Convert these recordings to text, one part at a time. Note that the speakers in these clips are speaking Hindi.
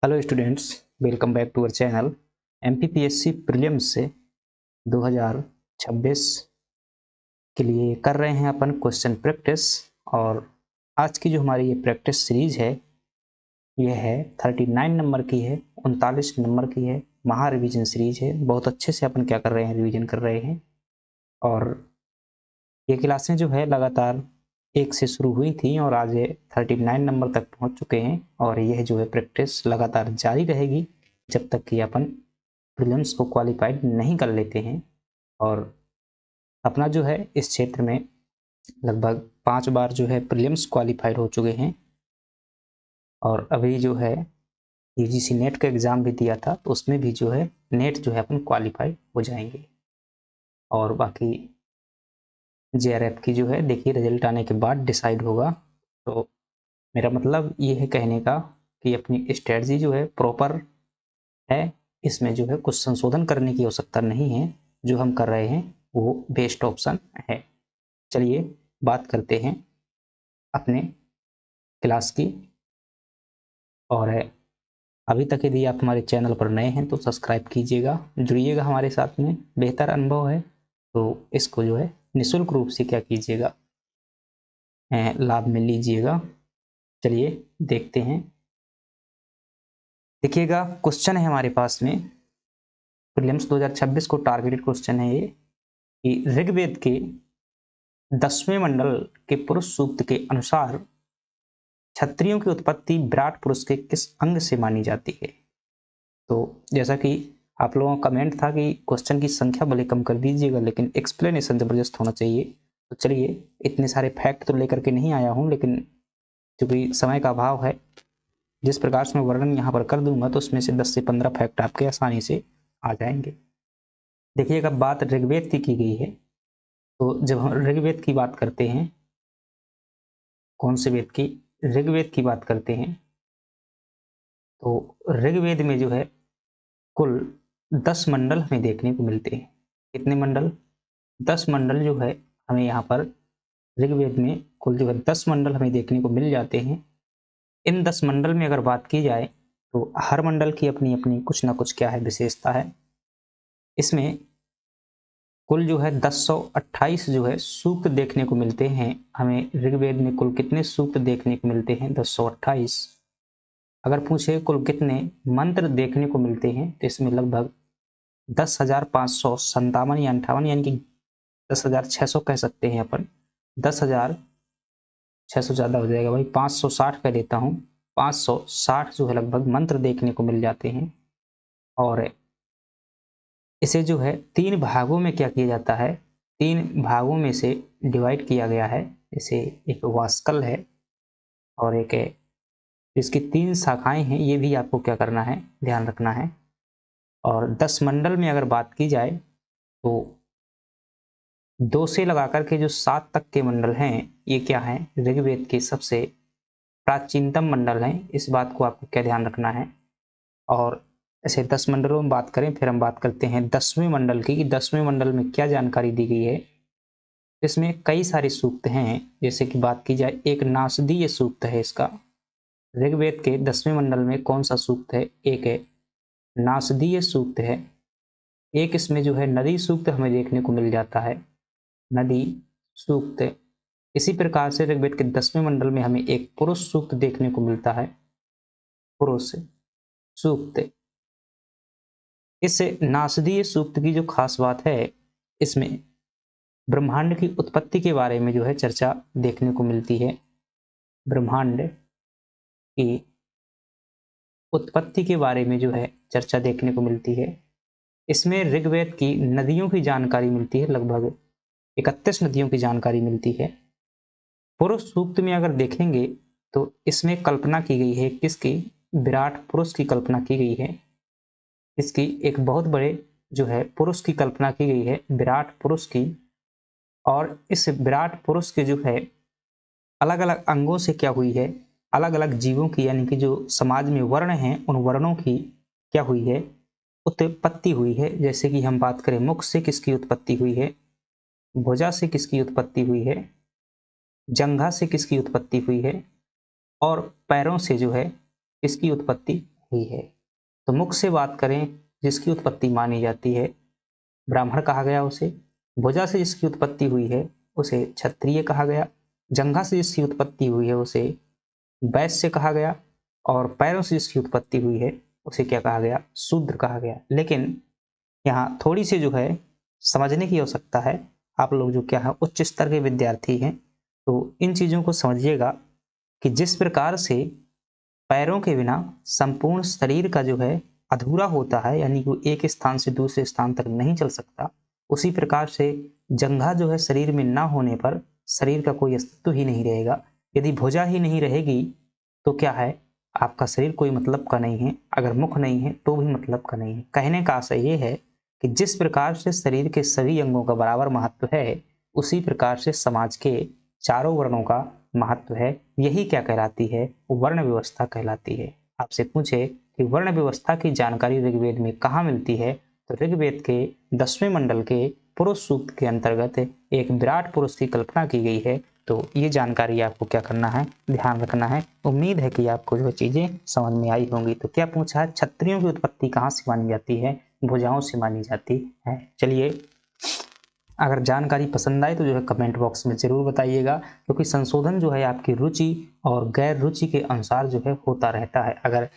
Hello students, welcome back to our channel. MPPSC prelims से 2026 के लिए कर रहे हैं अपन क्वेश्चन प्रैक्टिस। और आज की जो हमारी ये प्रैक्टिस सीरीज है ये है 39 नंबर की है, 39 नंबर की है, महा रिवीजन सीरीज है। बहुत अच्छे से अपन क्या कर रहे हैं, रिवीजन कर रहे हैं। और ये क्लासें जो है लगातार 1 से शुरू हुई थी और आज ये 39 नंबर तक पहुंच चुके हैं। और यह जो है प्रैक्टिस लगातार जारी रहेगी जब तक कि अपन प्रीलिम्स को क्वालिफाइड नहीं कर लेते हैं। और अपना जो है इस क्षेत्र में लगभग 5 बार जो है प्रीलिम्स क्वालिफाइड हो चुके हैं। और अभी जो है यूजीसी नेट का एग्ज़ाम भी दिया था, तो उसमें भी जो है नेट जो है अपन क्वालिफाइड हो जाएंगे। और बाकी जेआरएफ की जो है देखिए रिजल्ट आने के बाद डिसाइड होगा। तो मेरा मतलब ये है कहने का कि अपनी स्ट्रेटजी जो है प्रॉपर है, इसमें जो है कुछ संशोधन करने की आवश्यकता नहीं है। जो हम कर रहे हैं वो बेस्ट ऑप्शन है। चलिए बात करते हैं अपने क्लास की। और अभी तक यदि आप हमारे चैनल पर नए हैं तो सब्सक्राइब कीजिएगा, जुड़िएगा हमारे साथ में। बेहतर अनुभव है तो इसको जो है निःशुल्क रूप से क्या कीजिएगा, लाभ में लीजिएगा। चलिए देखते हैं। देखिएगा क्वेश्चन है हमारे पास में, प्रीलिम्स 2026 को टारगेटेड क्वेश्चन है ये कि ऋग्वेद के 10वें मंडल के पुरुष सूक्त के अनुसार क्षत्रियों की उत्पत्ति विराट पुरुष के किस अंग से मानी जाती है। तो जैसा कि आप लोगों का कमेंट था कि क्वेश्चन की संख्या भले कम कर दीजिएगा लेकिन एक्सप्लेनेशन जबरदस्त होना चाहिए। तो चलिए, इतने सारे फैक्ट तो लेकर के नहीं आया हूं, लेकिन क्योंकि समय का अभाव है, जिस प्रकार से मैं वर्णन यहाँ पर कर दूंगा तो उसमें से 10 से 15 फैक्ट आपके आसानी से आ जाएंगे। देखिएगा, बात ऋग्वेद की गई है, तो जब हम ऋग्वेद की बात करते हैं, कौन से वेद की, ऋग्वेद की बात करते हैं, तो ऋग्वेद में जो है कुल 10 मंडल हमें देखने को मिलते हैं। कितने मंडल? 10 मंडल जो है हमें यहाँ पर ऋग्वेद में कुल जो है 10 मंडल हमें देखने को मिल जाते हैं। इन 10 मंडल में अगर बात की जाए तो हर मंडल की अपनी अपनी कुछ ना कुछ क्या है, विशेषता है। इसमें कुल जो है 1028 जो है सूक्त देखने को मिलते हैं हमें ऋग्वेद में। कुल कितने सूक्त देखने को मिलते हैं? 1028। अगर पूछे कुल कितने मंत्र देखने को मिलते हैं तो इसमें लगभग 10,557 या 58, यानी कि 10,600 कह सकते हैं अपन। 10,600 ज़्यादा हो जाएगा भाई, 560 कह देता हूँ। 560 जो है लगभग मंत्र देखने को मिल जाते हैं। और इसे जो है 3 भागों में क्या किया जाता है, 3 भागों में से डिवाइड किया गया है। जैसे एक वास्कल है और एक है, इसकी 3 शाखाएं हैं, ये भी आपको क्या करना है, ध्यान रखना है। और 10 मंडल में अगर बात की जाए तो 2 से लगाकर के जो 7 तक के मंडल हैं ये क्या हैं, ऋग्वेद के सबसे प्राचीनतम मंडल हैं। इस बात को आपको क्या ध्यान रखना है। और ऐसे 10 मंडलों में बात करें, फिर हम बात करते हैं 10वें मंडल की कि 10वें मंडल में क्या जानकारी दी गई है। इसमें कई सारे सूक्त हैं, जैसे कि बात की जाए एक नासदीय सूक्त है इसका। ऋग्वेद के 10वें मंडल में कौन सा सूक्त है? एक है नासदीय सूक्त है। एक इसमें जो है नदी सूक्त हमें देखने को मिल जाता है, नदी सूक्त। इसी प्रकार से ऋग्वेद के 10वें मंडल में हमें एक पुरुष सूक्त देखने को मिलता है, पुरुष सूक्त। इस नासदीय सूक्त की जो खास बात है, इसमें ब्रह्मांड की उत्पत्ति के बारे में जो है चर्चा देखने को मिलती है। ब्रह्मांड की उत्पत्ति के बारे में जो है चर्चा देखने को मिलती है। इसमें ऋग्वेद की नदियों की जानकारी मिलती है, लगभग 31 नदियों की जानकारी मिलती है। पुरुष सूक्त में अगर देखेंगे तो इसमें कल्पना की गई है किसकी? विराट पुरुष की कल्पना की गई है। इसकी एक बहुत बड़े जो है पुरुष की कल्पना की गई है, विराट पुरुष की। और इस विराट पुरुष के जो है अलग अलग अंगों से क्या हुई है, अलग अलग जीवों की, यानी कि जो समाज में वर्ण हैं उन वर्णों की क्या हुई है, उत्पत्ति हुई है। जैसे कि हम बात करें, मुख से किसकी उत्पत्ति हुई है, भुजा से किसकी उत्पत्ति हुई है, जंघा से किसकी उत्पत्ति हुई है, और पैरों से जो है किसकी उत्पत्ति हुई है। तो मुख से बात करें जिसकी उत्पत्ति मानी जाती है, ब्राह्मण कहा गया उसे। भुजा से जिसकी उत्पत्ति हुई है उसे क्षत्रिय कहा गया। जंघा से जिसकी उत्पत्ति हुई है उसे वैश्य कहा गया। और पैरों से जिसकी उत्पत्ति हुई है उसे क्या कहा गया, शूद्र कहा गया। लेकिन यहाँ थोड़ी सी जो है समझने की आवश्यकता है। आप लोग जो क्या है उच्च स्तर के विद्यार्थी हैं, तो इन चीज़ों को समझिएगा कि जिस प्रकार से पैरों के बिना संपूर्ण शरीर का जो है अधूरा होता है, यानी कि एक स्थान से दूसरे स्थान तक नहीं चल सकता, उसी प्रकार से जंघा जो है शरीर में ना होने पर शरीर का कोई अस्तित्व ही नहीं रहेगा। यदि भुजा ही नहीं रहेगी तो क्या है, आपका शरीर कोई मतलब का नहीं है। अगर मुख नहीं है तो भी मतलब का नहीं है। कहने का आशय ये है कि जिस प्रकार से शरीर के सभी अंगों का बराबर महत्व है, उसी प्रकार से समाज के चारों वर्णों का महत्व है। यही क्या कहलाती है, वर्ण व्यवस्था कहलाती है। आपसे पूछे कि वर्ण व्यवस्था की जानकारी ऋग्वेद में कहाँ मिलती है, तो ऋग्वेद के 10वें मंडल के पुरुष सूक्त के अंतर्गत एक विराट पुरुष की कल्पना की गई है। तो ये जानकारी आपको क्या करना है, ध्यान रखना है। उम्मीद है कि आपको जो चीजें समझ में आई होंगी। तो क्या पूछा है, क्षत्रियों की उत्पत्ति कहाँ से मानी जाती है, भुजाओं से मानी जाती है। चलिए, अगर जानकारी पसंद आए तो जो है कमेंट बॉक्स में जरूर बताइएगा, क्योंकि संशोधन जो है आपकी रुचि और गैर रुचि के अनुसार जो है होता रहता है। अगर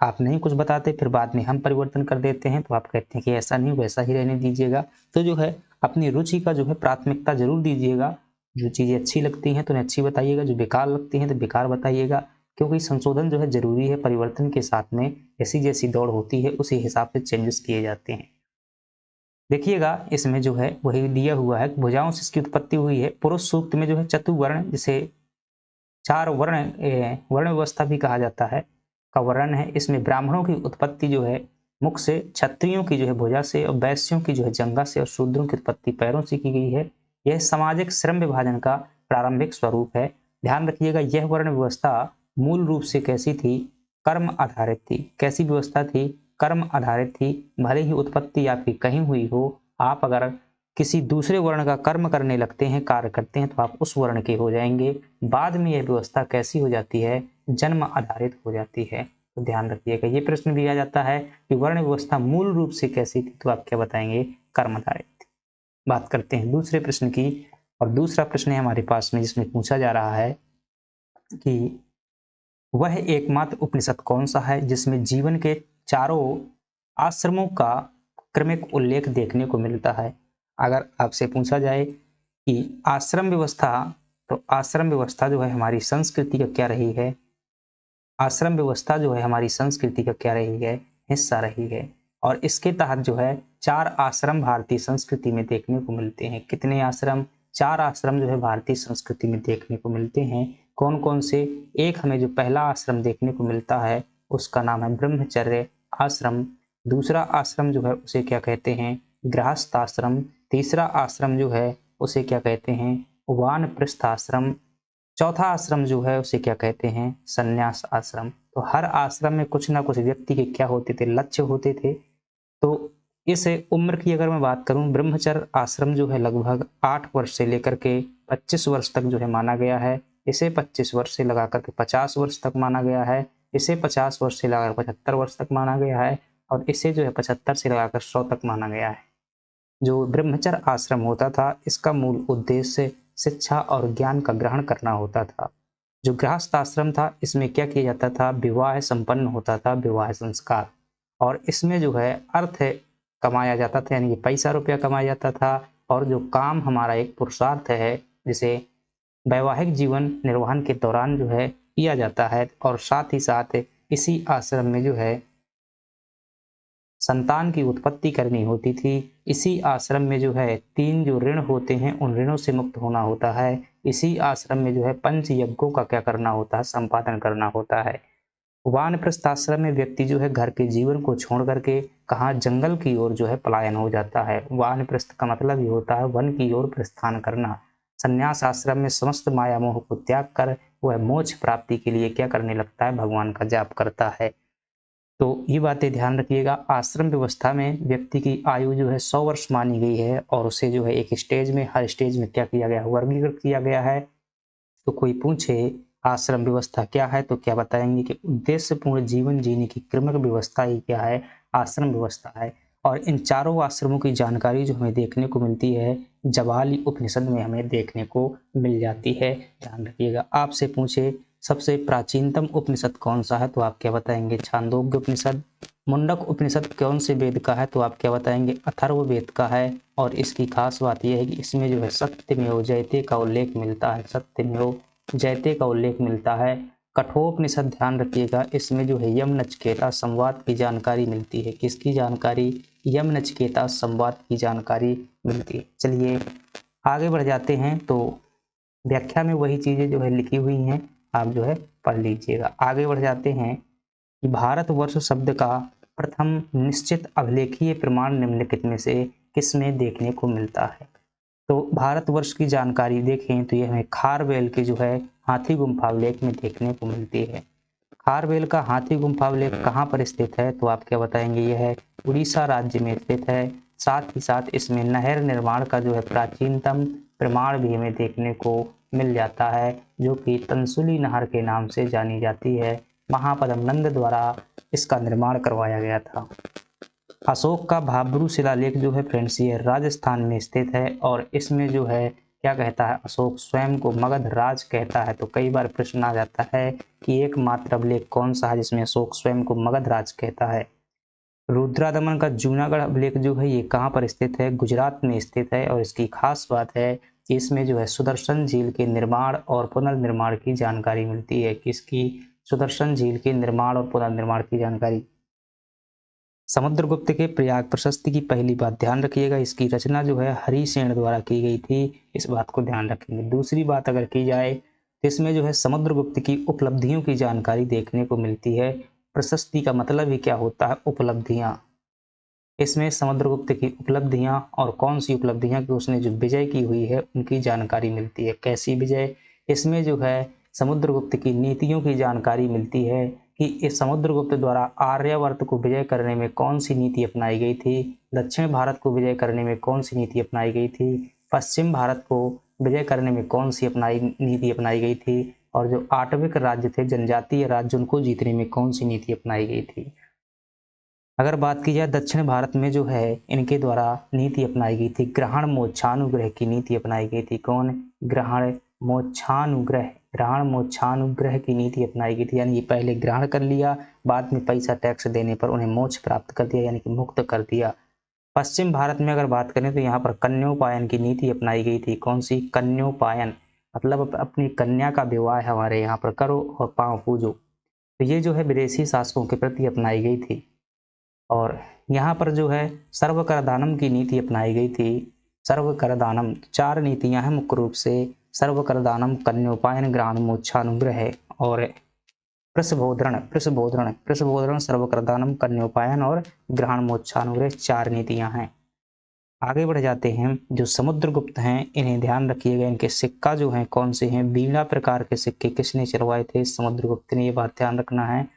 आप नहीं कुछ बताते फिर बाद में हम परिवर्तन कर देते हैं, तो आप कहते हैं कि ऐसा नहीं वैसा ही रहने दीजिएगा। तो जो है अपनी रुचि का जो है प्राथमिकता जरूर दीजिएगा। जो चीज़ें अच्छी लगती हैं तो उन्हें अच्छी बताइएगा, जो बेकार लगती हैं तो बेकार बताइएगा, क्योंकि संशोधन जो है जरूरी है। परिवर्तन के साथ में जैसी जैसी दौड़ होती है उसी हिसाब से चेंजेस किए जाते हैं। देखिएगा इसमें जो है वही दिया हुआ है, भुजाओं से इसकी उत्पत्ति हुई है। पुरुष सूक्त में जो है चतुवर्ण, जिसे चार वर्ण वर्ण व्यवस्था भी कहा जाता है, का वर्णन है। इसमें ब्राह्मणों की उत्पत्ति जो है मुख से, क्षत्रियों की जो है भुजा से, और वैश्यों की जो है जंघा से, और शूद्रों की उत्पत्ति पैरों से की गई है। यह सामाजिक श्रम विभाजन का प्रारंभिक स्वरूप है। ध्यान रखिएगा, यह वर्ण व्यवस्था मूल रूप से कैसी थी, कर्म आधारित थी। कैसी व्यवस्था थी, कर्म आधारित थी। भले ही उत्पत्ति आपकी कहीं हुई हो, आप अगर किसी दूसरे वर्ण का कर्म करने लगते हैं, कार्य करते हैं, तो आप उस वर्ण के हो जाएंगे। बाद में यह व्यवस्था कैसी हो जाती है, जन्म आधारित हो जाती है। तो ध्यान रखिएगा, ये प्रश्न भी आ जाता है कि वर्ण व्यवस्था मूल रूप से कैसी थी, तो आप क्या बताएंगे, कर्म आधारित। बात करते हैं दूसरे प्रश्न की, और दूसरा प्रश्न है हमारे पास में जिसमें पूछा जा रहा है कि वह एकमात्र उपनिषद कौन सा है जिसमें जीवन के चारों आश्रमों का क्रमिक उल्लेख देखने को मिलता है। अगर आपसे पूछा जाए कि आश्रम व्यवस्था, तो आश्रम व्यवस्था जो है हमारी संस्कृति का क्या रही है, आश्रम व्यवस्था जो है हमारी संस्कृति का क्या रही है, हिस्सा रही है। और इसके तहत जो है 4 आश्रम भारतीय संस्कृति में देखने को मिलते हैं। कितने आश्रम, 4 आश्रम जो है भारतीय संस्कृति में देखने को मिलते हैं। कौन कौन से, एक हमें जो पहला आश्रम देखने को मिलता है उसका नाम है ब्रह्मचर्य आश्रम। दूसरा आश्रम जो है उसे क्या कहते हैं, गृहस्थ आश्रम। तीसरा आश्रम जो है उसे क्या कहते हैं, वानप्रस्थ आश्रम। चौथा आश्रम जो है उसे क्या कहते हैं, संन्यास आश्रम। तो हर आश्रम में कुछ ना कुछ व्यक्ति के क्या होते थे, लक्ष्य होते थे। तो इस उम्र की अगर मैं बात करूं, ब्रह्मचर्य आश्रम जो है लगभग 8 वर्ष से लेकर के 25 वर्ष तक जो है माना गया है। इसे 25 वर्ष से लगाकर के 50 वर्ष तक माना गया है। इसे 50 वर्ष से लगाकर 75 वर्ष तक माना गया है। और इसे जो है 75 से लगाकर 100 तक माना गया है। जो ब्रह्मचर्य आश्रम होता था, इसका मूल उद्देश्य शिक्षा और ज्ञान का ग्रहण करना होता था। जो गृहस्थ आश्रम था, इसमें क्या किया जाता था, विवाह संपन्न होता था, विवाह संस्कार। और इसमें जो है अर्थ कमाया जाता था, यानी कि पैसा रुपया कमाया जाता था। और जो काम हमारा एक पुरुषार्थ है, जिसे वैवाहिक जीवन निर्वहन के दौरान जो है किया जाता है। और साथ ही साथ इसी आश्रम में जो है संतान की उत्पत्ति करनी होती थी। इसी आश्रम में जो है 3 जो ऋण होते हैं उन ऋणों से मुक्त होना होता है। इसी आश्रम में जो है पंच यज्ञों का क्या करना होता है, संपादन करना होता है। वानप्रस्थ आश्रम में व्यक्ति जो है घर के जीवन को छोड़ करके कहाँ, जंगल की ओर जो है पलायन हो जाता है। वानप्रस्थ का मतलब ये होता है वन की ओर प्रस्थान करना। संन्यास आश्रम में समस्त माया मोह को त्याग कर वह मोक्ष प्राप्ति के लिए क्या करने लगता है, भगवान का जाप करता है। तो ये बातें ध्यान रखिएगा। आश्रम व्यवस्था में व्यक्ति की आयु जो है 100 वर्ष मानी गई है, और उसे जो है एक स्टेज में, हर स्टेज में क्या किया गया, वर्गीकृत किया गया है। तो कोई पूछे आश्रम व्यवस्था क्या है, तो क्या बताएंगे कि उद्देश्यपूर्ण जीवन जीने की क्रमिक व्यवस्था ही क्या है, आश्रम व्यवस्था है। और इन चारों आश्रमों की जानकारी जो हमें देखने को मिलती है जवाली उपनिषद में हमें देखने को मिल जाती है। ध्यान रखिएगा, आपसे पूछे सबसे प्राचीनतम उपनिषद कौन सा है, तो आप क्या बताएंगे, छांदोग्य उपनिषद। मुंडक उपनिषद कौन से वेद का है, तो आप क्या बताएंगे, अथर्ववेद का है। और इसकी खास बात यह है कि इसमें जो है सत्यमेव जयते का उल्लेख मिलता है, सत्यमेव जयते का उल्लेख मिलता है। कठोपनिषद ध्यान रखिएगा, इसमें जो है यम नचिकेता संवाद की जानकारी मिलती है। किसकी जानकारी, यम नचिकेता संवाद की जानकारी मिलती है। चलिए आगे बढ़ जाते हैं, तो व्याख्या में वही चीजें जो है लिखी हुई हैं, आप जो है पढ़ लीजिएगा। आगे बढ़ जाते हैं कि भारतवर्ष शब्द का प्रथम निश्चित अभिलेखीय प्रमाण निम्नलिखित में से किसमें देखने को मिलता है। तो भारतवर्ष की जानकारी देखें तो यह हमें खारवेल के जो है हाथी गुम्फा अभिलेख में देखने को मिलती है। खारवेल का हाथी गुम्फा अभिलेख कहाँ पर स्थित है, तो आप क्या बताएंगे, यह है उड़ीसा राज्य में स्थित है। साथ ही साथ इसमें नहर निर्माण का जो है प्राचीनतम प्रमाण भी हमें देखने को मिल जाता है, जो कि तंसुली नहर के नाम से जानी जाती है। महापद्म नंद द्वारा इसका निर्माण करवाया गया था। अशोक का भाब्रू शिलालेख जो है फ्रेंड्स ये राजस्थान में स्थित है, और इसमें जो है क्या कहता है, अशोक स्वयं को मगध राज कहता है। तो कई बार प्रश्न आ जाता है कि एकमात्र अभिलेख कौन सा है जिसमें अशोक स्वयं को मगध राज कहता है। रुद्रादमन का जूनागढ़ अभिलेख जो है ये कहाँ पर स्थित है, गुजरात में स्थित है। और इसकी खास बात है कि इसमें जो है सुदर्शन झील के निर्माण और पुनर्निर्माण की जानकारी मिलती है। किसकी, सुदर्शन झील के निर्माण और पुनर्निर्माण की जानकारी। समुद्रगुप्त के प्रयाग प्रशस्ति की पहली बात ध्यान रखिएगा, इसकी रचना जो है हरिसेन द्वारा की गई थी, इस बात को ध्यान रखेंगे। दूसरी बात अगर की जाए तो इसमें जो है समुद्रगुप्त की उपलब्धियों की जानकारी देखने को मिलती है। प्रशस्ति का मतलब ही क्या होता है, उपलब्धियां। इसमें समुद्रगुप्त की उपलब्धियां और कौन सी उपलब्धियां कि उसने जो विजय की हुई है उनकी जानकारी मिलती है। कैसी विजय, इसमें जो है समुद्रगुप्त की नीतियों की जानकारी मिलती है कि इस समुद्रगुप्त द्वारा आर्यावर्त को विजय करने में कौन सी नीति अपनाई गई थी, दक्षिण भारत को विजय करने में कौन सी नीति अपनाई गई थी, पश्चिम भारत को विजय करने में कौन सी नीति अपनाई गई थी, और जो आटविक राज्य थे जनजातीय राज्य उनको जीतने में कौन सी नीति अपनाई गई थी। अगर बात की जाए दक्षिण भारत में जो है इनके द्वारा नीति अपनाई गई थी, ग्रहण मोक्षानुग्रह की नीति अपनाई गई थी। कौन, ग्रहण मोक्षानुग्रह, ग्रहण मोक्षानुग्रह की नीति अपनाई गई थी, यानी पहले ग्रहण कर लिया, बाद में पैसा टैक्स देने पर उन्हें मोक्ष प्राप्त कर दिया, यानी कि मुक्त कर दिया। पश्चिम भारत में अगर बात करें तो यहाँ पर कन्योपायन की नीति अपनाई गई थी। कौन सी, कन्योपायन, मतलब अपनी कन्या का विवाह हमारे यहाँ पर करो और पांव पूजो। तो ये जो है विदेशी शासकों के प्रति अपनाई गई थी। और यहाँ पर जो है सर्व करदानम की नीति अपनाई गई थी। सर्व करदानम, चार नीतियां हैं मुख्य रूप से, सर्व करदानम, कन्योपायन, ग्रहण मोक्षानुग्रह और पृषभोधरण, सर्व करदानम, कन्योपायन और ग्रहण मोक्षानुग्रह, चार नीतियां हैं। आगे बढ़ जाते हैं, जो समुद्रगुप्त हैं इन्हें ध्यान रखिएगा, इनके सिक्का जो हैं कौन से हैं, बीड़ा प्रकार के सिक्के किसने चलवाए थे, समुद्रगुप्त ने, ये बात ध्यान रखना है।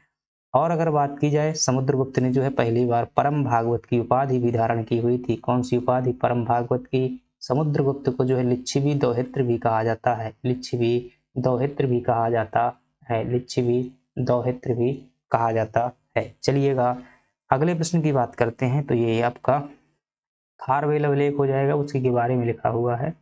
और अगर बात की जाए समुद्रगुप्त ने जो है पहली बार परम भागवत की उपाधि भी धारण की हुई थी। कौन सी उपाधि, परम भागवत की। समुद्रगुप्त को जो है लिच्छवी दौहित्र भी कहा जाता है, लिच्छवी दौहित्र भी कहा जाता है, लिच्छवी दौहित्र भी कहा जाता है। चलिएगा अगले प्रश्न की बात करते हैं, तो ये आपका खारवेल अभिलेख हो जाएगा, उसी के बारे में लिखा हुआ है।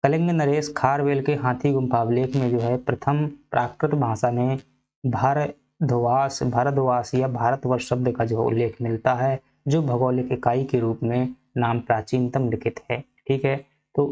कलिंग नरेश खारवेल के हाथी गुम्फा अभिलेख में जो है प्रथम प्राकृत भाषा में भारद्वास या भारतवर्ष शब्द का जो उल्लेख मिलता है, जो भौगोलिक इकाई के रूप में नाम प्राचीनतम लिखित है। ठीक है, तो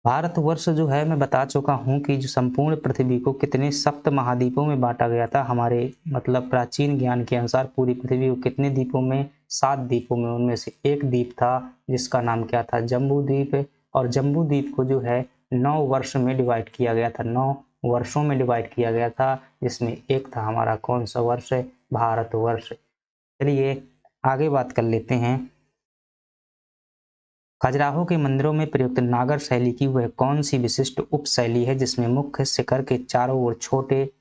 भारतवर्ष जो है मैं बता चुका हूँ कि जो संपूर्ण पृथ्वी को कितने सप्त महाद्वीपों में बांटा गया था, हमारे मतलब प्राचीन ज्ञान के अनुसार पूरी पृथ्वी को कितने द्वीपों में, 7 द्वीपों में। उनमें से एक द्वीप था जिसका नाम क्या था, जम्बू द्वीप। और जम्बू द्वीप को जो है 9 वर्ष में डिवाइड किया गया था, 9 वर्षों में डिवाइड किया गया था, जिसमें एक था हमारा कौन सा वर्ष, भारतवर्ष। चलिए आगे बात कर लेते हैं। खजुराहो के मंदिरों में प्रयुक्त नागर शैली की वह कौन सी विशिष्ट उपशैली है जिसमें मुख्य शिखर के चारों ओर छोटे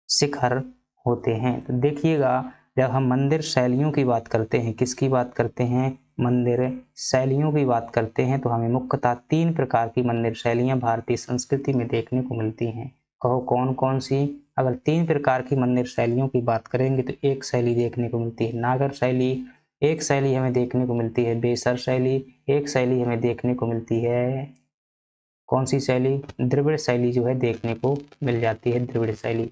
शिखर होते हैं। तो देखिएगा जब हम मंदिर शैलियों की बात करते हैं, किसकी बात करते हैं, मंदिर शैलियों की बात करते हैं, तो हमें मुख्यतः 3 प्रकार की मंदिर शैलियां भारतीय संस्कृति में देखने को मिलती हैं। कहो कौन कौन सी। अगर 3 प्रकार की मंदिर शैलियों की बात करेंगे तो एक शैली देखने को मिलती है नागर शैली, एक शैली हमें देखने को मिलती है बेसर शैली, एक शैली हमें देखने को मिलती है कौन सी शैली, द्रविड़ शैली जो है देखने को मिल जाती है द्रविड़ शैली।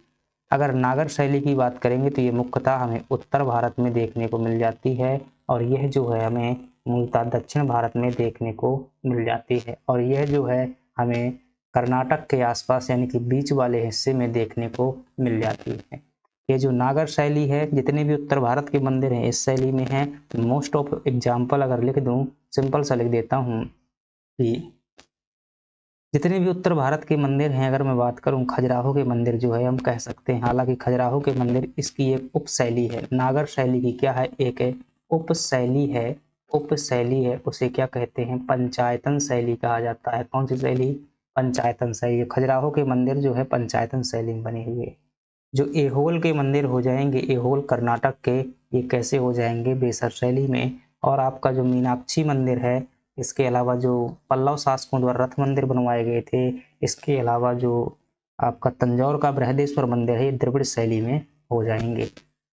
अगर नागर शैली की बात करेंगे तो ये मुख्यतः हमें उत्तर भारत में देखने को मिल जाती है और यह जो है हमें मूलतः दक्षिण भारत में देखने को मिल जाती है और यह जो है हमें कर्नाटक के आसपास यानी कि बीच वाले हिस्से में देखने को मिल जाती है। ये जो नागर शैली है जितने भी उत्तर भारत के मंदिर हैं इस शैली में है। मोस्ट ऑफ एग्जाम्पल अगर लिख दूं, सिंपल सा लिख देता हूँ कि जितने भी उत्तर भारत के मंदिर हैं, अगर मैं बात करूं खजुराहो के मंदिर जो है हम कह सकते हैं, हालांकि खजुराहो के मंदिर इसकी एक उपशैली है। नागर शैली की क्या है, एक है उपशैली है, उपशैली है, उसे क्या कहते हैं पंचायतन शैली कहा जाता है। कौन सी शैली, पंचायतन शैली। खजुराहो के मंदिर जो है पंचायतन शैली में बने हुए। जो ऐहोल के मंदिर हो जाएंगे, ऐहोल कर्नाटक के, ये कैसे हो जाएंगे बेसर शैली में। और आपका जो मीनाक्षी मंदिर है, इसके अलावा जो पल्लव शासकों द्वारा रथ मंदिर बनवाए गए थे, इसके अलावा जो आपका तंजौर का बृहदेश्वर मंदिर है, ये द्रविड़ शैली में हो जाएंगे।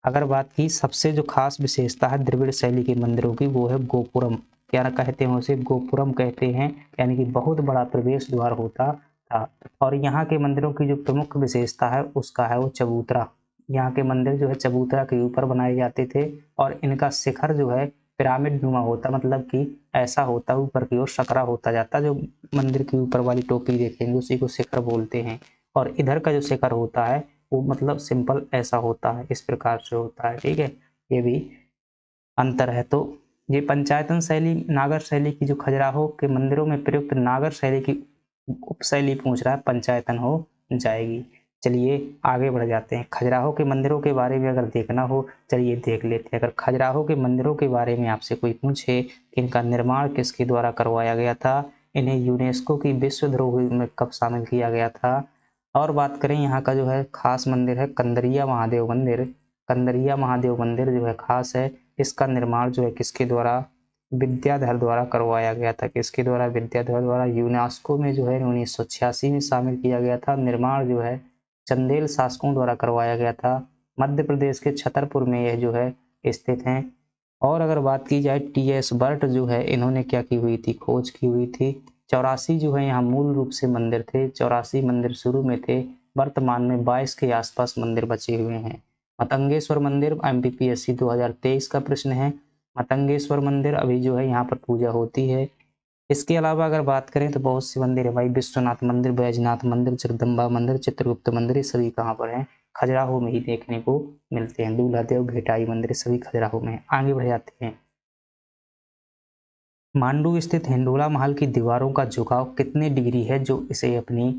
अगर बात की सबसे जो खास विशेषता है द्रविड़ शैली के मंदिरों की, वो है गोपुरम। क्या कहते हैं उसे, गोपुरम कहते हैं, यानी कि बहुत बड़ा प्रवेश द्वार होता था। और यहाँ के मंदिरों की जो प्रमुख विशेषता है उसका है वो चबूतरा। यहाँ के मंदिर जो है चबूतरा के ऊपर बनाए जाते थे और इनका शिखर जो है पिरामिड नुमा होता, मतलब कि ऐसा होता ऊपर की ओर सकरा होता जाता। जो मंदिर की ऊपर वाली टोपी देखेंगे उसी को शिखर बोलते हैं। और इधर का जो शिखर होता है वो मतलब सिंपल ऐसा होता है, इस प्रकार से होता है। ठीक है, ये भी अंतर है। तो ये पंचायतन शैली नागर शैली की जो खजुराहो के मंदिरों में प्रयुक्त नागर शैली की उपशैली पूछ रहा है, पंचायतन हो जाएगी। चलिए आगे बढ़ जाते हैं। खजुराहो के मंदिरों के बारे में अगर देखना हो, चलिए देख लेते हैं। अगर खजुराहो के मंदिरों के बारे में आपसे कोई पूछे कि इनका निर्माण किसके द्वारा करवाया गया था, इन्हें यूनेस्को की विश्व धरोहर में कब शामिल किया गया था। और बात करें यहाँ का जो है खास मंदिर है कंदरिया महादेव मंदिर। कंदरिया महादेव मंदिर जो है खास है, इसका निर्माण जो है किसके द्वारा, विद्याधर द्वारा करवाया गया था। किसके द्वारा, विद्याधर द्वारा। यूनेस्को में जो है 1986 में शामिल किया गया था। निर्माण जो है चंदेल शासकों द्वारा करवाया गया था। मध्य प्रदेश के छतरपुर में यह जो है स्थित हैं। और अगर बात की जाए टी.एस. बर्ट जो है, इन्होंने क्या की हुई थी, खोज की हुई थी। 84 जो है यहाँ मूल रूप से मंदिर थे, 84 मंदिर शुरू में थे। वर्तमान में 22 के आसपास मंदिर बचे हुए हैं। मतंगेश्वर मंदिर एमपीपीएससी 2023 का प्रश्न है। मतंगेश्वर मंदिर अभी जो है यहाँ पर पूजा होती है। इसके अलावा अगर बात करें तो बहुत से मंदिर है भाई, विश्वनाथ मंदिर, बैजनाथ मंदिर, जगदम्बा मंदिर, चित्रगुप्त मंदिर, ये सभी कहाँ पर हैं, खजुराहो में ही देखने को मिलते हैं। दूल्हा देव घेटाई मंदिर सभी खजुराहो में। आगे बढ़ जाते हैं। मांडू स्थित हिंडोला महल की दीवारों का झुकाव कितने डिग्री है जो इसे अपनी